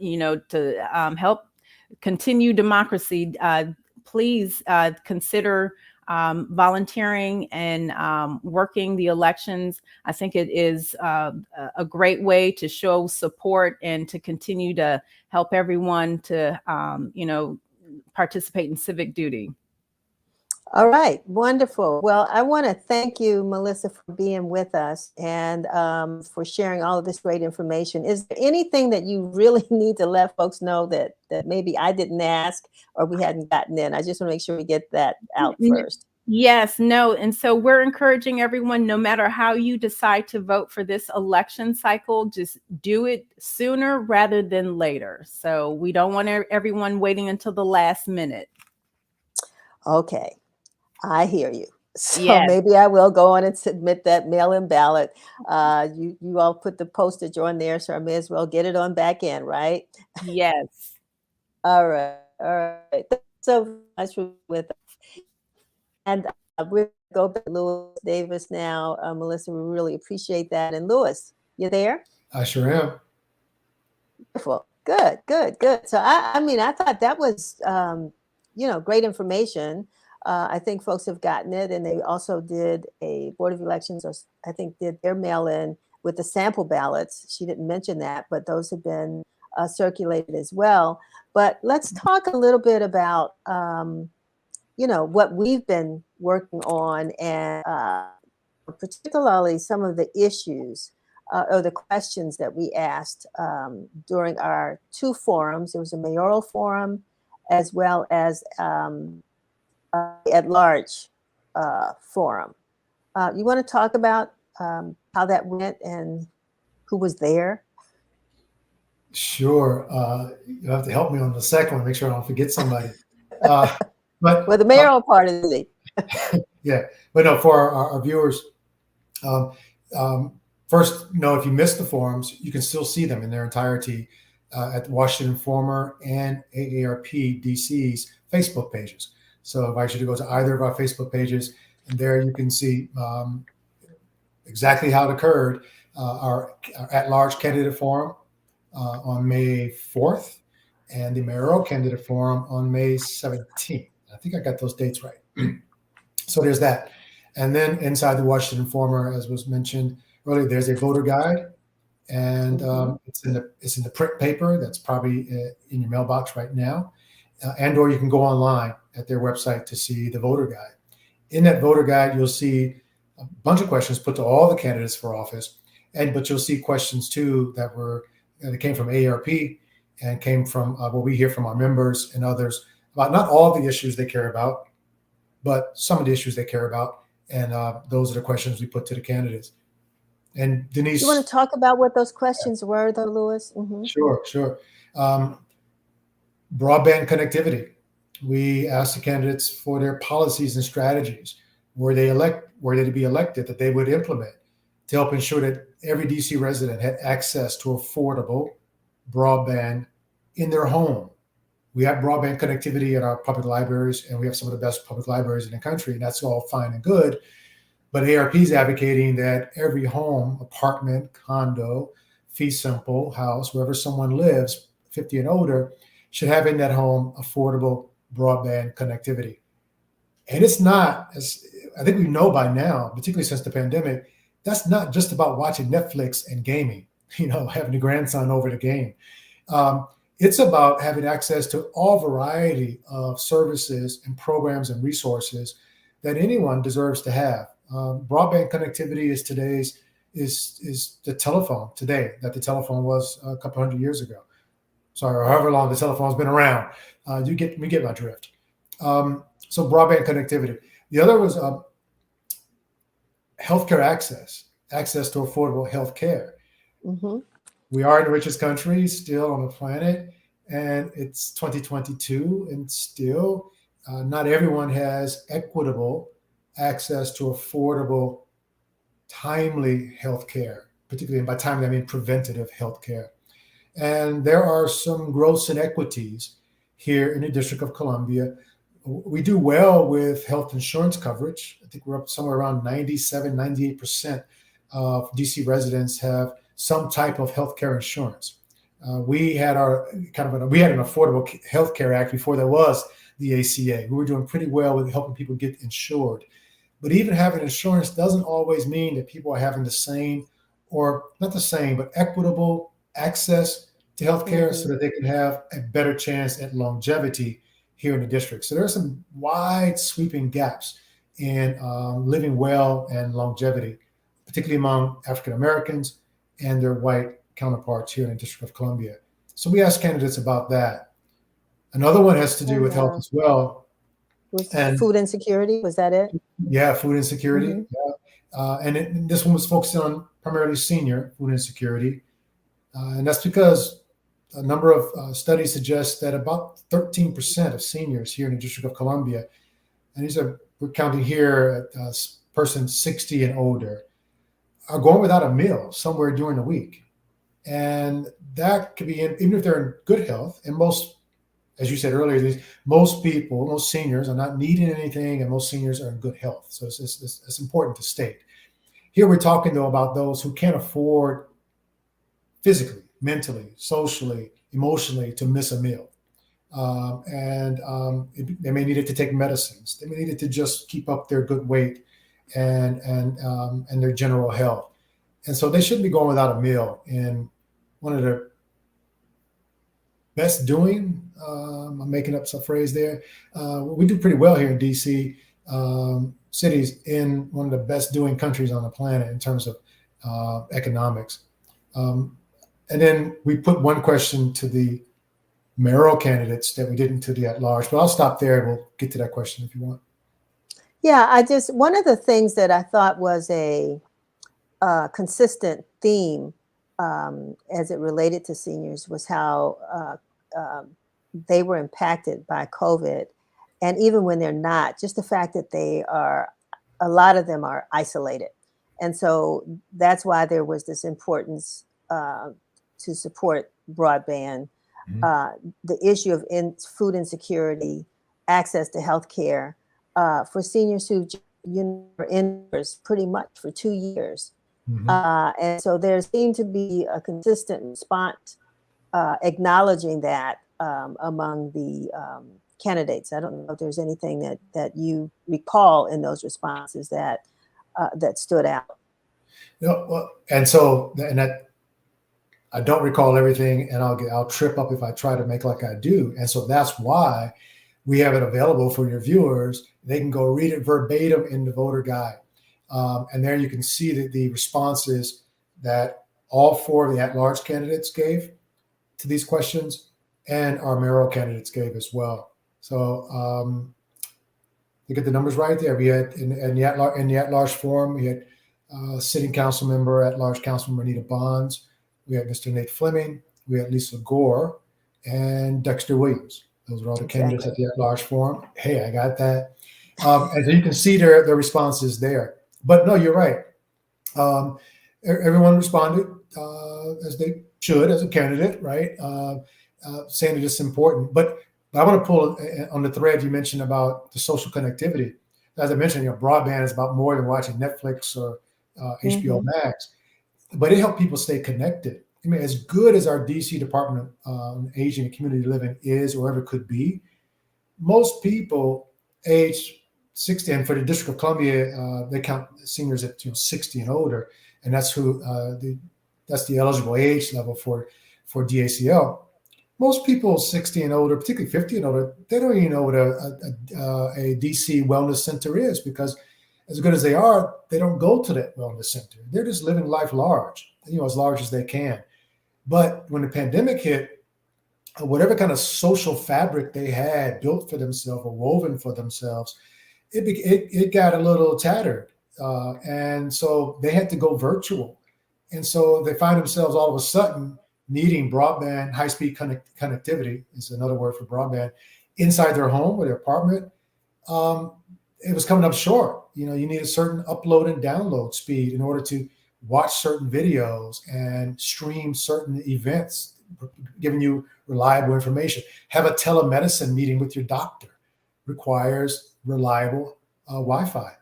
to help continue democracy. Please consider volunteering and working the elections. I think it is a great way to show support and to continue to help everyone to, participate in civic duty. All right, wonderful. Well, I want to thank you, Melissa, for being with us and for sharing all of this great information. Is there anything that you really need to let folks know that maybe I didn't ask or we hadn't gotten in? I just want to make sure we get that out first. Yes, no. And so we're encouraging everyone, no matter how you decide to vote for this election cycle, just do it sooner rather than later. So we don't want everyone waiting until the last minute. Okay. I hear you. So yes. Maybe I will go on and submit that mail-in ballot. You all put the postage on there, so I may as well get it on back in, right? Yes. All right. Thanks so much for with us. And we'll go back to Louis Davis now. Melissa, we really appreciate that. And Louis, you there? I sure am. Wonderful. Good. So I thought that was great information. I think folks have gotten it, and they also did a Board of Elections, or I think did their mail-in with the sample ballots. She didn't mention that, but those have been circulated as well. But let's talk a little bit about, what we've been working on, and particularly some of the issues or the questions that we asked during our 2 forums. There was a mayoral forum as well as at large forum. You want to talk about how that went and who was there? Sure. You'll have to help me on the second one, make sure I don't forget somebody. But the mayoral part of it. Yeah, but no, for our viewers, first, if you missed the forums, you can still see them in their entirety at the Washington Informer and AARP DC's Facebook pages. So I invite you to go to either of our Facebook pages, and there you can see exactly how it occurred. Our at-large candidate forum on May 4th, and the mayoral candidate forum on May 17th. I think I got those dates right. So there's that. And then inside the Washington Informer, as was mentioned earlier, there's a voter guide, and it's in the print paper that's probably in your mailbox right now, and/or you can go online at their website to see the voter guide. In that voter guide, you'll see a bunch of questions put to all the candidates for office, but you'll see questions too that came from AARP and came from what we hear from our members and others about not all the issues they care about, but some of the issues they care about, and those are the questions we put to the candidates. And Denise, you want to talk about what those questions were, though, Louis? Mm-hmm. Sure. Broadband connectivity. We asked the candidates for their policies and strategies. Were they to be elected, that they would implement to help ensure that every DC resident had access to affordable broadband in their home. We have broadband connectivity at our public libraries, and we have some of the best public libraries in the country, and that's all fine and good. But AARP is advocating that every home, apartment, condo, fee simple, house, wherever someone lives, 50 and older, should have in that home affordable broadband connectivity. And it's not, as I think we know by now, particularly since the pandemic, that's not just about watching Netflix and gaming, having the grandson over the game. It's about having access to all variety of services and programs and resources that anyone deserves to have. Broadband connectivity is the telephone today that the telephone was a couple hundred years ago. Sorry, or however long the telephone's been around. We get my drift. So broadband connectivity. The other was healthcare access to affordable healthcare. Mm-hmm. We are the richest country still on the planet, and it's 2022, and still not everyone has equitable access to affordable, timely healthcare, particularly, and by timely I mean preventative healthcare. And there are some gross inequities here in the District of Columbia. We do well with health insurance coverage. I think we're up somewhere around 97, 98% of DC residents have some type of healthcare insurance. We had an Affordable Health Care Act before there was the ACA. We were doing pretty well with helping people get insured. But even having insurance doesn't always mean that people are having the same, or not the same, but equitable access to healthcare, so that they can have a better chance at longevity here in the district. So there are some wide sweeping gaps in living well and longevity, particularly among African Americans and their white counterparts here in the District of Columbia. So we asked candidates about that. Another one has to do with health as well. And food insecurity, was that it? Yeah, food insecurity. Mm-hmm. Yeah. And this one was focusing on primarily senior food insecurity. And that's because a number of studies suggest that about 13% of seniors here in the District of Columbia, and we're counting here at persons 60 and older, are going without a meal somewhere during the week. And that could be even if they're in good health, and most, as you said earlier, most seniors are not needing anything, and most seniors are in good health. So it's important to state. Here we're talking, though, about those who can't afford physically, mentally, socially, emotionally to miss a meal. They may need it to take medicines. They may need it to just keep up their good weight and their general health. And so they shouldn't be going without a meal. And one of the best doing, I'm making up some phrase there. We do pretty well here in DC. Cities in one of the best doing countries on the planet in terms of economics. And then we put one question to the mayoral candidates that we didn't to the at-large, but I'll stop there and we'll get to that question if you want. Yeah, one of the things that I thought was a consistent theme as it related to seniors was how they were impacted by COVID. And even when they're not, just the fact that a lot of them are isolated. And so that's why there was this importance to support broadband, the issue of food insecurity, access to health care for seniors who were indoors pretty much for 2 years. And so there seemed to be a consistent response acknowledging that among the candidates. I don't know if there's anything that you recall in those responses that stood out. No, and I don't recall everything, and I'll trip up if I try to make like I do. And so that's why we have it available for your viewers. They can go read it verbatim in the voter guide. And there you can see the responses that all four of the at-large candidates gave to these questions, and our mayoral candidates gave as well. So you get the numbers right there. We had in the at-large forum, we had sitting council member, at-large Councilmember Anita Bonds. We had Mr. Nate Fleming. We had Lisa Gore and Dexter Williams. Those were all the candidates at the at-large forum. Hey, I got that. And so you can see their responses there. But no, you're right. Everyone responded as they should as a candidate, right? Saying that it's important. But I want to pull on the thread you mentioned about the social connectivity. As I mentioned, broadband is about more than watching Netflix or HBO Max, but it helped people stay connected. I mean, as good as our DC Department of Aging and Community Living is or ever could be, most people age 60, and for the District of Columbia, they count seniors at 60 and older, and that's who that's the eligible age level for DACL. most people 60 and older, particularly 50 and older, they don't even know what a DC wellness center is, because as good as they are, they don't go to that wellness center. They're just living life large, as large as they can. But when the pandemic hit, whatever kind of social fabric they had built for themselves or woven for themselves, it got a little tattered. And so they had to go virtual. And so they find themselves all of a sudden needing broadband, high-speed connectivity is another word for broadband, inside their home or their apartment. It was coming up short. You need a certain upload and download speed in order to watch certain videos and stream certain events, giving you reliable information. Have a telemedicine meeting with your doctor requires reliable Wi-Fi.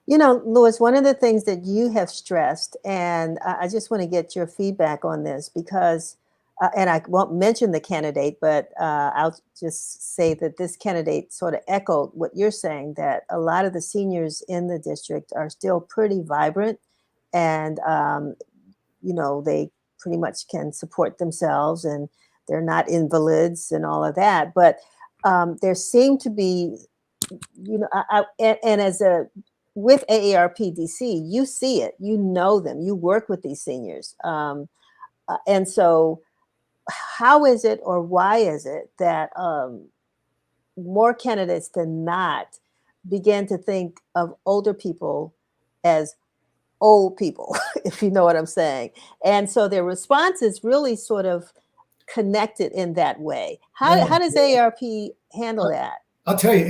Louis, one of the things that you have stressed, and I just want to get your feedback on this because, and I won't mention the candidate, but I'll just say that this candidate sort of echoed what you're saying, that a lot of the seniors in the district are still pretty vibrant and, they pretty much can support themselves and they're not invalids and all of that. But there seem to be, and as with AARP DC, you see it, them, you work with these seniors. And so how is it, or why is it that more candidates than not begin to think of older people as old people, if you know what I'm saying? And so their response is really sort of connected in that way. How does AARP handle that? I'll tell you,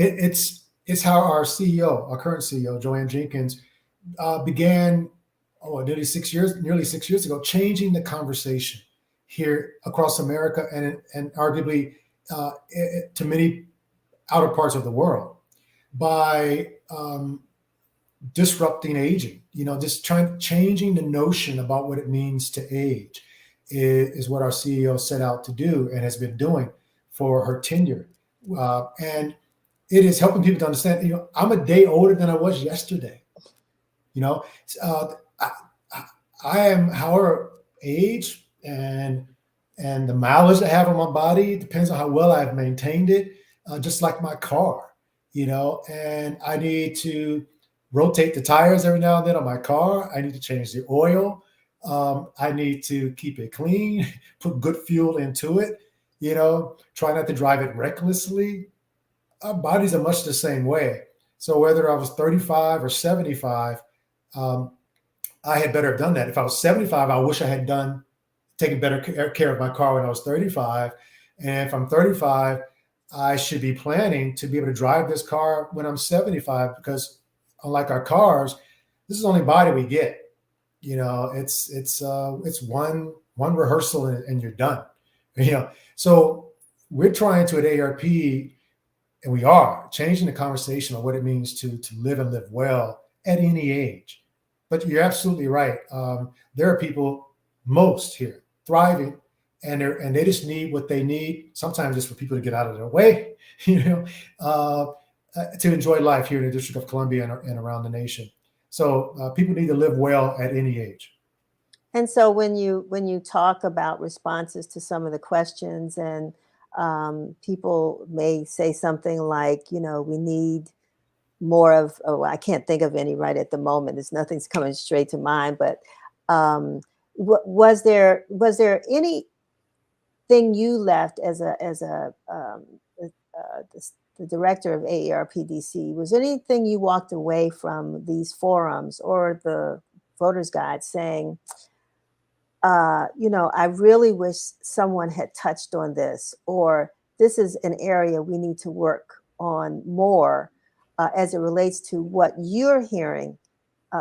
it's how our CEO, our current CEO, Joanne Jenkins, began nearly 6 years ago, changing the conversation here across America and arguably to many outer parts of the world by disrupting aging. Just changing the notion about what it means to age is what our CEO set out to do and has been doing for her tenure. And it is helping people to understand, I'm a day older than I was yesterday. I am, however, age and the mileage I have on my body depends on how well I've maintained it, just like my car, and I need to rotate the tires every now and then on my car. I need to change the oil. I need to keep it clean, put good fuel into it, try not to drive it recklessly. Our bodies are much the same way. So whether I was 35 or 75, I had better have done that. If I was 75, I wish I had taken better care of my car when I was 35. And if I'm 35, I should be planning to be able to drive this car when I'm 75, because unlike our cars, this is the only body we get. It's one rehearsal and you're done. So we're trying to at AARP, and we are changing the conversation on what it means to live and live well at any age. But you're absolutely right. There are people, most here, thriving, and they just need what they need. Sometimes just for people to get out of their way, to enjoy life here in the District of Columbia and around the nation. So people need to live well at any age. And so when you talk about responses to some of the questions, and people may say something like, we need more of, I can't think of any right at the moment. Nothing's coming straight to mind, but was there anything you left as the director of AARP DC? Was anything you walked away from these forums or the voters guide saying, I really wish someone had touched on this, or this is an area we need to work on more as it relates to what you're hearing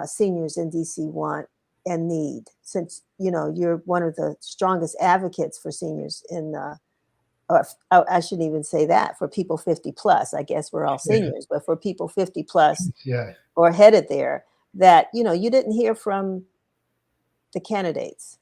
seniors in DC want and need, since, you're one of the strongest advocates for seniors or I shouldn't even say that, for people 50 plus. I guess we're all seniors, but for people 50 plus or headed there, that, you didn't hear from the candidates.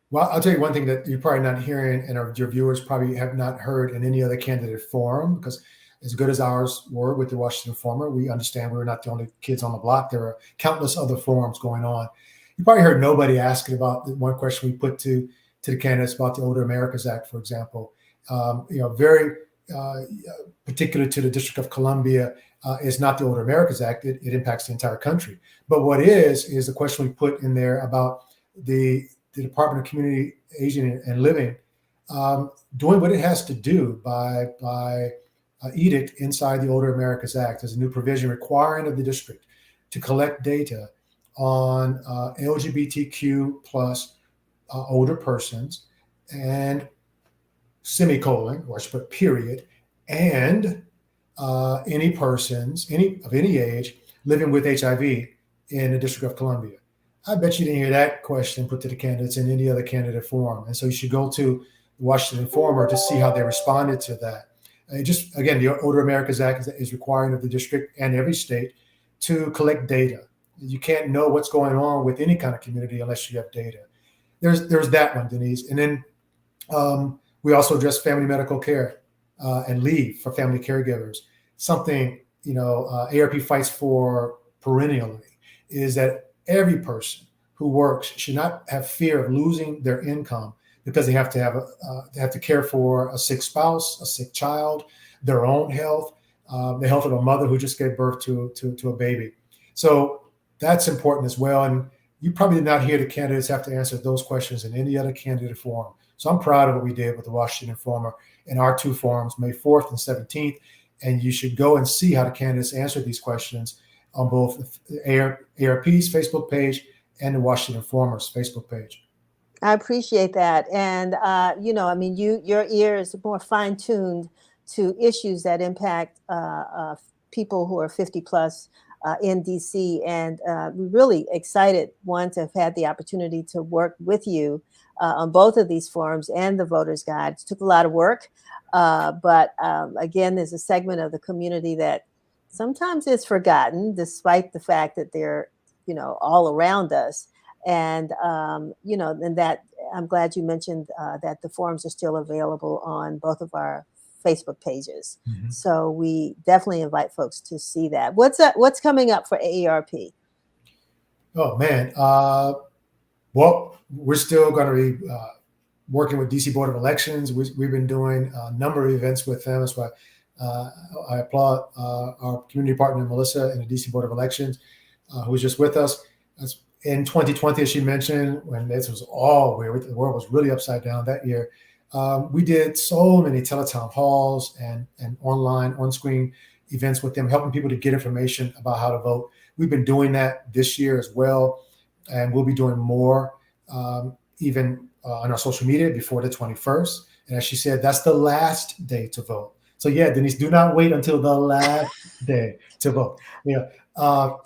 Well, I'll tell you one thing that you're probably not hearing, and your viewers probably have not heard in any other candidate forum, because as good as ours were with the Washington Informer, we understand we're not the only kids on the block. There are countless other forums going on. You probably heard nobody asking about the one question we put to to the candidates about the Older Americas Act, for example. Very particular to the District of Columbia is not the Older Americas Act. It impacts the entire country. But what is the question we put in there about the Department of Community, Aging, and Living doing what it has to do by edict inside the Older Americas Act. There's a new provision requiring of the district to collect data on LGBTQ plus older persons, and semicolon, or I should put period, and any persons, of any age, living with HIV in the District of Columbia. I bet you didn't hear that question put to the candidates in any other candidate forum. And so you should go to the Washington Informer to see how they responded to that. Just again, the Older Americas Act is requiring of the district and every state to collect data. You can't know what's going on with any kind of community unless you have data. There's that one, Denise. And then we also address family medical care and leave for family caregivers. Something, AARP fights for perennially is that every person who works should not have fear of losing their income because they have to care for a sick spouse, a sick child, their own health, the health of a mother who just gave birth to a baby. So that's important as well. And you probably did not hear the candidates have to answer those questions in any other candidate forum. So I'm proud of what we did with the Washington Informer in our two forums, May 4th and 17th. And you should go and see how the candidates answered these questions on both AARP's Facebook page and the Washington Informer's Facebook page. I appreciate that. And, your ear is more fine-tuned to issues that impact people who are 50 plus in DC. And we're really excited, one, to have had the opportunity to work with you on both of these forums and the Voters Guide. It took a lot of work. But again, there's a segment of the community that sometimes is forgotten, despite the fact that they're, all around us. And, and that I'm glad you mentioned that the forums are still available on both of our Facebook pages. Mm-hmm. So we definitely invite folks to see that. What's coming up for AARP? Oh, man. Well, we're still going to be working with DC Board of Elections. We've been doing a number of events with them. That's why I applaud our community partner, Melissa, in the DC Board of Elections, who was just with us. In 2020, as she mentioned, when this was all weird, the world was really upside down that year. We did so many teletown halls and online, on-screen events with them, helping people to get information about how to vote. We've been doing that this year as well, and we'll be doing more even on our social media before the 21st. And as she said, that's the last day to vote. So yeah, Denise, do not wait until the last day to vote.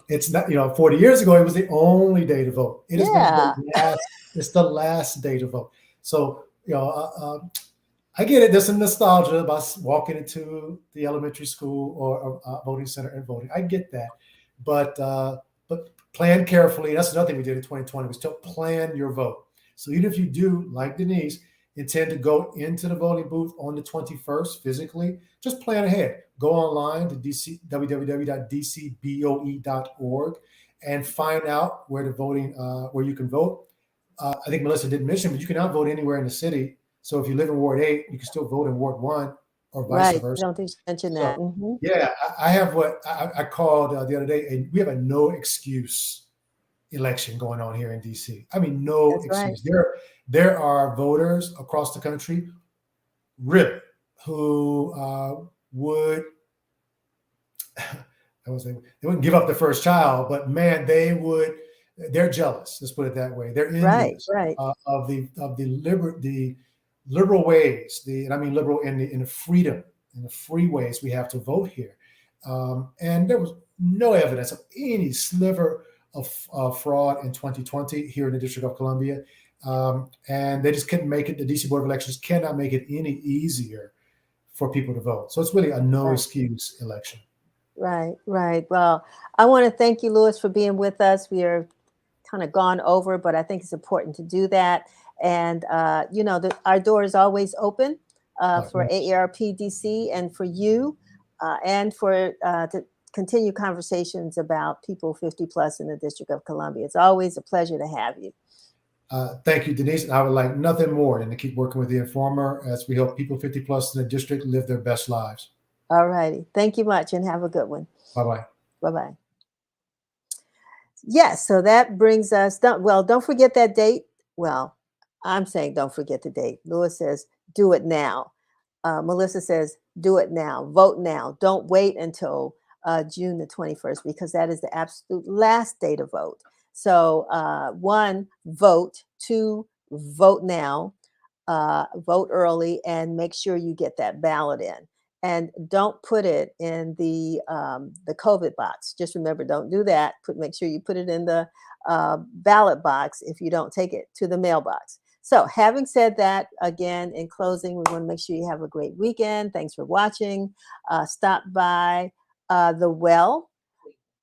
It's not, 40 years ago, it was the only day to vote. It is it's the last day to vote. So, I get it. There's some nostalgia about walking into the elementary school or voting center and voting. I get that, but plan carefully. That's another thing we did in 2020. We still plan your vote. So even if you do, like Denise, intend to go into the voting booth on the 21st physically, just plan ahead. Go online to www.dcboe.org and find out where where you can vote. I think Melissa didn't mention, but you can now vote anywhere in the city. So if you live in Ward 8, you can still vote in Ward 1 or vice versa. I don't think you mentioned that. Mm-hmm. Yeah, I have what I called the other day, we have a no excuse election going on here in DC. I mean, no excuse. Right. There are voters across the country, really, who would, they wouldn't give up their first child, but man, they're jealous. Let's put it that way. They're envious of the liberal ways, and I mean liberal in the freedom and the free ways we have to vote here. And there was no evidence of any sliver of fraud in 2020 here in the District of Columbia. And they just couldn't make it. The DC Board of Elections cannot make it any easier for people to vote. So it's really a no excuse election. Right. Well, I want to thank you, Louis, for being with us. We are kind of gone over, but I think it's important to do that. And, our door is always open for AARP DC and for you and for to continue conversations about people 50 plus in the District of Columbia. It's always a pleasure to have you. Thank you, Denise. And I would like nothing more than to keep working with the Informer as we help people 50 plus in the district live their best lives. All righty. Thank you much and have a good one. Bye-bye. Bye-bye. Yes, so that brings us, don't forget that date. Well, I'm saying don't forget the date. Lewis says, do it now. Melissa says, do it now. Vote now. Don't wait until June the 21st, because that is the absolute last day to vote. So 1, vote. 2, vote now. Vote early and make sure you get that ballot in. And don't put it in the COVID box. Just remember, don't do that. Make sure you put it in the ballot box if you don't take it to the mailbox. So having said that, again, in closing, we want to make sure you have a great weekend. Thanks for watching. Stop by the Well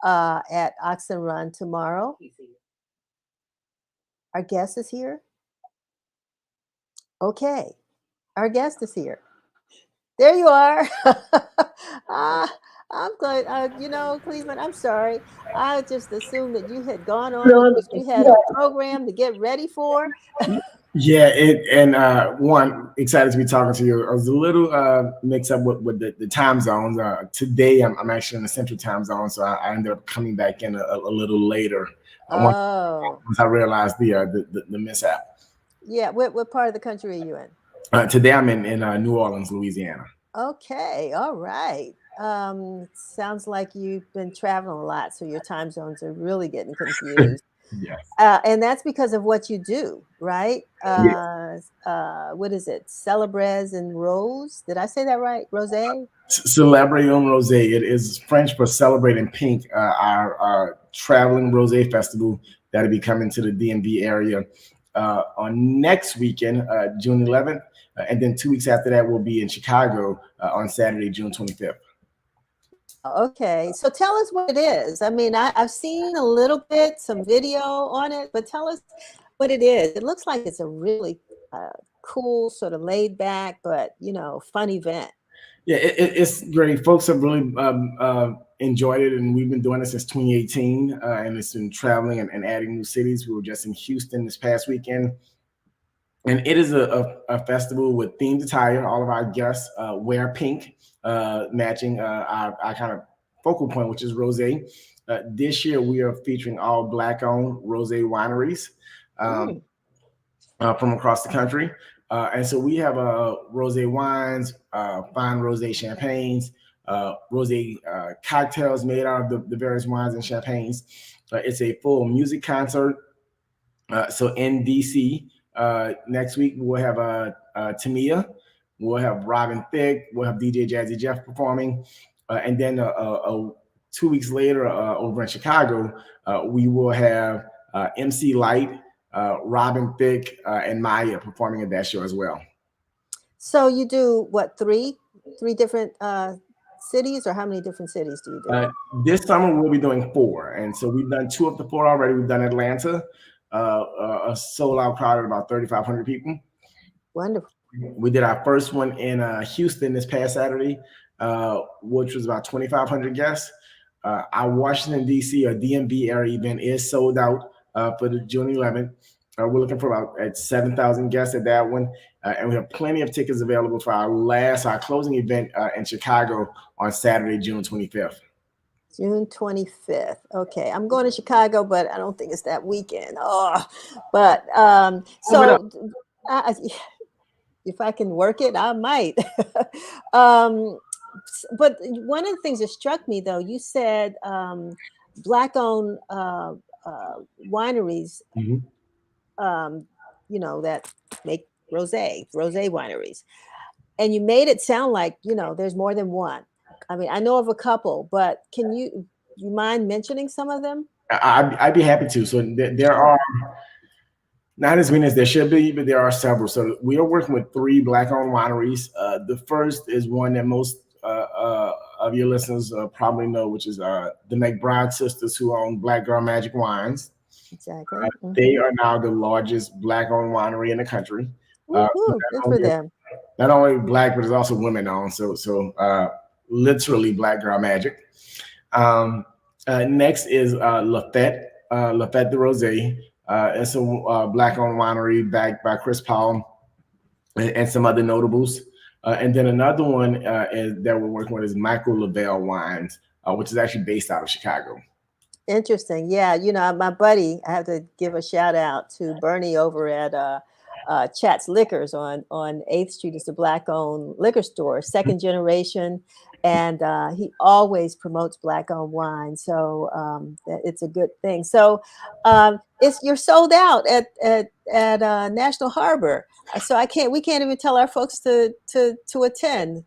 at Oxen Run tomorrow. Our guest is here. Okay, our guest is here. There you are. I'm glad, Cleveland, I'm sorry. I just assumed that you had gone on because you had a program to get ready for. Yeah, one, excited to be talking to you. I was a little mixed up with the time zones. Today, I'm actually in the Central Time Zone, so I ended up coming back in a little later. Once I realized the mishap. Yeah, what part of the country are you in? Today, I'm in New Orleans, Louisiana. Okay, all right. Sounds like you've been traveling a lot, so your time zones are really getting confused. Yes. And that's because of what you do, right? Yes. What is it? Celebrez and Rose? Did I say that right? Rosé? Celebrez and Rosé. It is French for celebrating pink. Our traveling rosé festival that'll be coming to the DMV area on next weekend, June 11th. And then 2 weeks after that, we'll be in Chicago on Saturday, June 25th. Okay, so tell us what it is. I mean, I've seen a little bit, some video on it, but tell us what it is. It looks like it's a really cool, sort of laid back, but, fun event. Yeah, it's great. Folks have really enjoyed it, and we've been doing it since 2018, and it's been traveling and adding new cities. We were just in Houston this past weekend. And it is a festival with themed attire. All of our guests wear pink, matching our kind of focal point, which is rosé. This year, we are featuring all Black-owned rosé wineries from across the country. And so we have rosé wines, fine rosé champagnes, rosé cocktails made out of the various wines and champagnes. It's a full music concert. So in DC, next week we'll have Tamia, we'll have Robin Thicke, we'll have DJ Jazzy Jeff performing, and then 2 weeks later over in Chicago, we will have MC Light, Robin Thicke, and Maya performing at that show as well. So you do what, three different cities, or how many different cities do you do? This summer we'll be doing 4, and so we've done 2 of the 4 already. We've done Atlanta. A sold-out crowd of about 3,500 people. Wonderful. We did our first one in Houston this past Saturday, which was about 2,500 guests. Our Washington, D.C. or DMV area event is sold out for the June 11th. We're looking for about 7,000 guests at that one. And we have plenty of tickets available for our closing event in Chicago on Saturday, June 25th. June 25th. Okay, I'm going to Chicago, but I don't think it's that weekend. But so if I can work it, I might. But one of the things that struck me, though, you said Black-owned wineries, that make rosé wineries, and you made it sound like there's more than one. I mean, I know of a couple, but you mind mentioning some of them? I'd be happy to. So there are not as many as there should be, but there are several. So we are working with 3 Black-owned wineries. The first is one that most of your listeners probably know, which is the McBride sisters, who own Black Girl Magic Wines. Exactly. They are now the largest Black-owned winery in the country. Good for them. Not only Black, but it's also women-owned. So literally Black Girl Magic. Next is Lafette de Rosé. It's a Black-owned winery backed by Chris Powell and some other notables. And then another one that we're working with is Michael Lavelle Wines, which is actually based out of Chicago. Interesting. Yeah. You know, my buddy, I have to give a shout out to Bernie over at Chat's Liquors on 8th Street. It's a Black-owned liquor store, second generation. And he always promotes Black-owned wine. So it's a good thing. So you're sold out at National Harbor. So we can't even tell our folks to attend.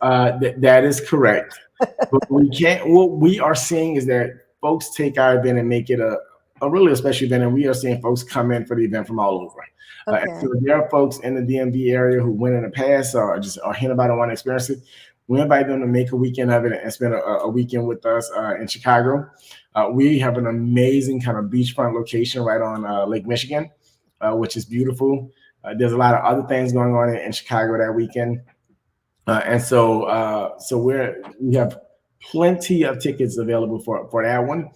That is correct. But we can't. What we are seeing is that folks take our event and make it a really special event, and we are seeing folks come in for the event from all over. Okay. So there are folks in the DMV area who went in the past or just are hearing about it, want to experience it. We invite them to make a weekend of it and spend a weekend with us in Chicago. We have an amazing kind of beachfront location right on Lake Michigan, which is beautiful. There's a lot of other things going on in Chicago that weekend. And so we have plenty of tickets available for that one.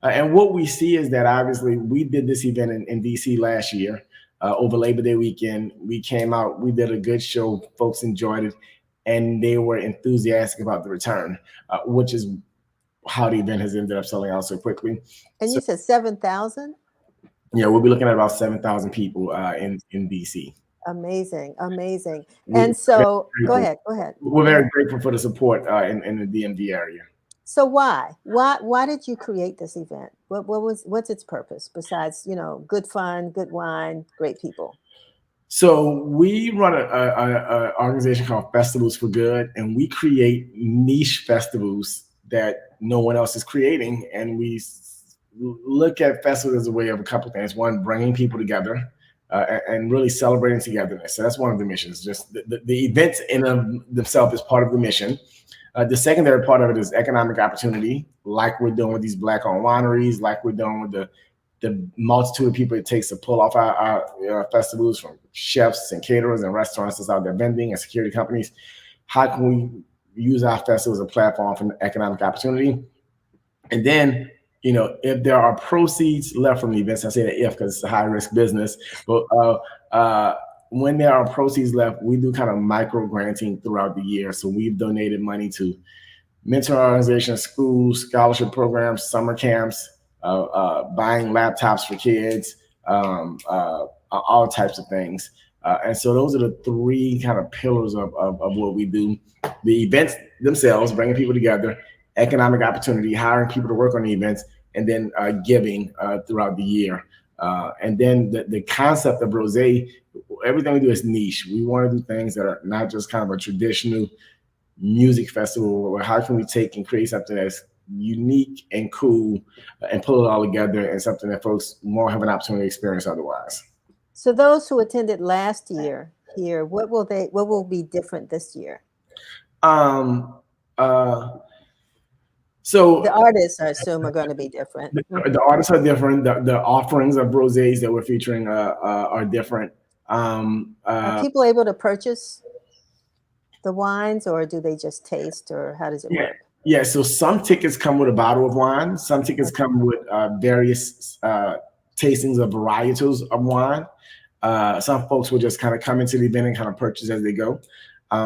And what we see is that obviously we did this event in DC last year over Labor Day weekend. We came out, we did a good show, folks enjoyed it, and they were enthusiastic about the return, which is how the event has ended up selling out so quickly. And you said 7,000? Yeah, we'll be looking at about 7,000 people in DC. Amazing, amazing. And so, go ahead. We're very grateful for the support in the DMV area. So why did you create this event? What's its purpose besides, good fun, good wine, great people? So we run an organization called Festivals for Good, and we create niche festivals that no one else is creating. And we look at festivals as a way of a couple of things. One, bringing people together. And really celebrating togetherness. So that's one of the missions. Just the events in themselves is part of the mission. The secondary part of it is economic opportunity, like we're doing with these Black-owned wineries, like we're doing with the multitude of people it takes to pull off our festivals, from chefs and caterers and restaurants that's out there vending and security companies. How can we use our festival as a platform for economic opportunity? And then, if there are proceeds left from the events, I say that if because it's a high risk business, but when there are proceeds left, we do kind of micro granting throughout the year. So we've donated money to mentor organizations, schools, scholarship programs, summer camps, buying laptops for kids, all types of things. And so those are the three kind of pillars of what we do. The events themselves, bringing people together, economic opportunity, hiring people to work on the events, and then giving throughout the year. And then the concept of Rosé, everything we do is niche. We want to do things that are not just kind of a traditional music festival, or how can we take and create something that's unique and cool and pull it all together and something that folks won't have an opportunity to experience otherwise. So those who attended last year here, what will be different this year? So the artists, I assume, are going to be different. The artists are different. The offerings of rosés that we're featuring are different. Are people able to purchase the wines, or do they just taste, or how does it work? Yeah, so some tickets come with a bottle of wine. Some tickets come with various tastings of varietals of wine. Some folks will just kind of come into the event and kind of purchase as they go.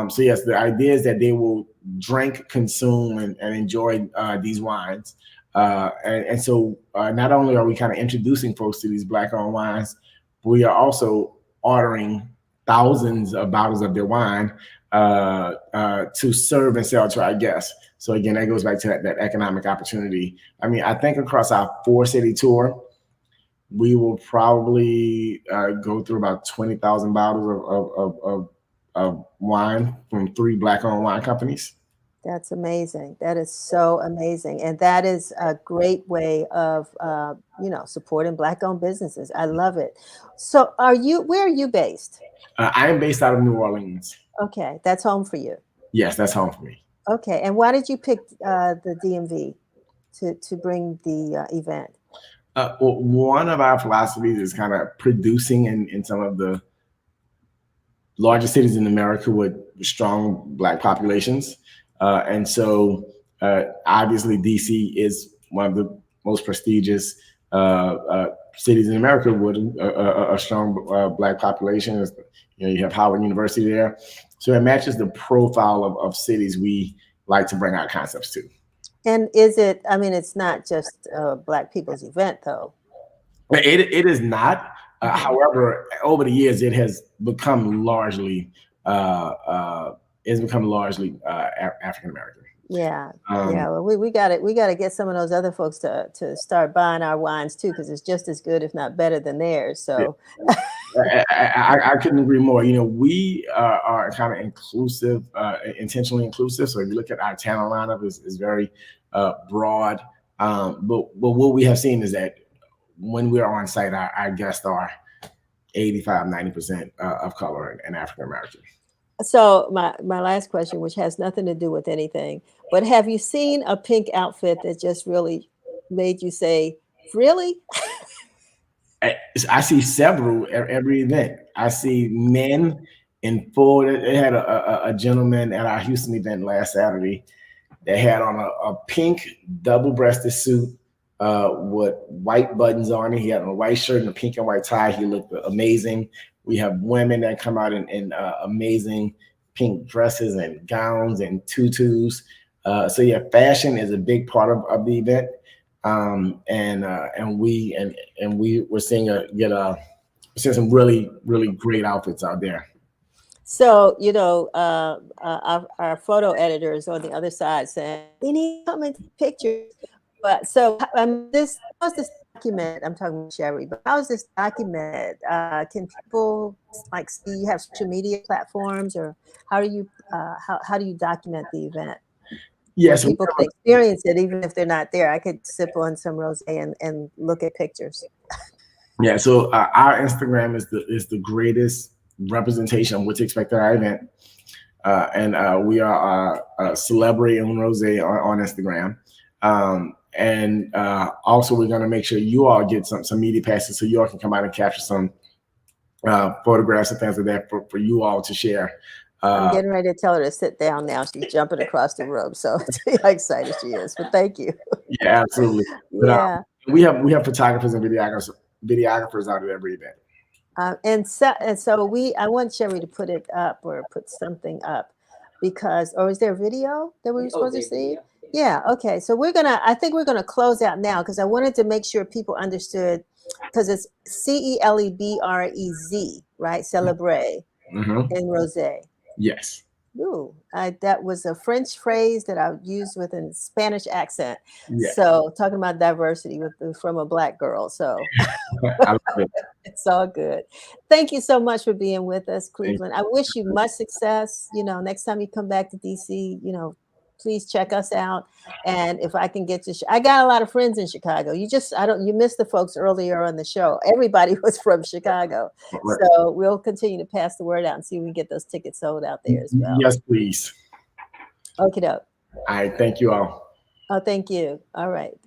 So yes, the idea is that they will drink, consume, and enjoy these wines. And so not only are we kind of introducing folks to these Black-owned wines, but we are also ordering thousands of bottles of their wine to serve and sell to our guests. So again, that goes back to that economic opportunity. I mean, I think across our 4-city tour, we will probably go through about 20,000 bottles of wine from 3 Black-owned wine companies. That's amazing. That is so amazing. And that is a great way of, supporting Black-owned businesses. I love it. So where are you based? I am based out of New Orleans. Okay. That's home for you. Yes, that's home for me. Okay. And why did you pick the DMV to bring the event? Well, one of our philosophies is kind of producing in some of the largest cities in America with strong Black populations. And so obviously DC is one of the most prestigious cities in America with a strong Black population. You have Howard University there. So it matches the profile of cities we like to bring our concepts to. And is it, I mean, it's not just Black people's event, though. It is not. However, over the years, it has become largely African American. Yeah, yeah. Well, we got it. We got to get some of those other folks to start buying our wines too, because it's just as good, if not better, than theirs. So, I couldn't agree more. We are kind of inclusive, intentionally inclusive. So if you look at our talent lineup, is very broad. But what we have seen is that when we're on site, our guests are 85-90% of color and African American. so my last question, which has nothing to do with anything, but have you seen a pink outfit that just really made you say, "Really"? I see several every event. I see men in full. They had a gentleman at our Houston event last Saturday that had on a pink double-breasted suit with white buttons on it. He had on a white shirt and a pink and white tie. He looked amazing. We have women that come out in amazing pink dresses and gowns and tutus. So yeah, fashion is a big part of the event. And we're seeing some really great outfits out there. So, our photo editor is on the other side saying, "We need to come and take pictures." But so how's this document? I'm talking about Sherry, but how's this documented? Can people see you have social media platforms, or how do you document the event? Yes, so people can experience it even if they're not there. I could sip on some rosé and look at pictures. Yeah, so our Instagram is the greatest representation of what to expect at our event. And we are Celebrez un Rosé on Instagram. And also we're going to make sure you all get some media passes so you all can come out and capture some photographs and things like that for you all to share. I'm getting ready to tell her to sit down now. She's jumping across the room, so see how excited she is. But thank you. Yeah, absolutely. Yeah. But, we have photographers and videographers out at every event. And so I want Sherry to put it up or put something up or is there a video that we were supposed to see? Yeah. Okay. So I think we're gonna close out now because I wanted to make sure people understood, because it's Celebrez, right? Celebrez and Rosé. Yes. Ooh, that was a French phrase that I used with a Spanish accent. Yeah. So talking about diversity from a Black girl. So I love it. It's all good. Thank you so much for being with us, Cleveland. I wish you much success. Next time you come back to DC, please check us out. And if I can get to, I got a lot of friends in Chicago. You missed the folks earlier on the show. Everybody was from Chicago. Right. So we'll continue to pass the word out and see if we can get those tickets sold out there as well. Yes, please. Okie doke. All right. Thank you all. Oh, thank you. All right.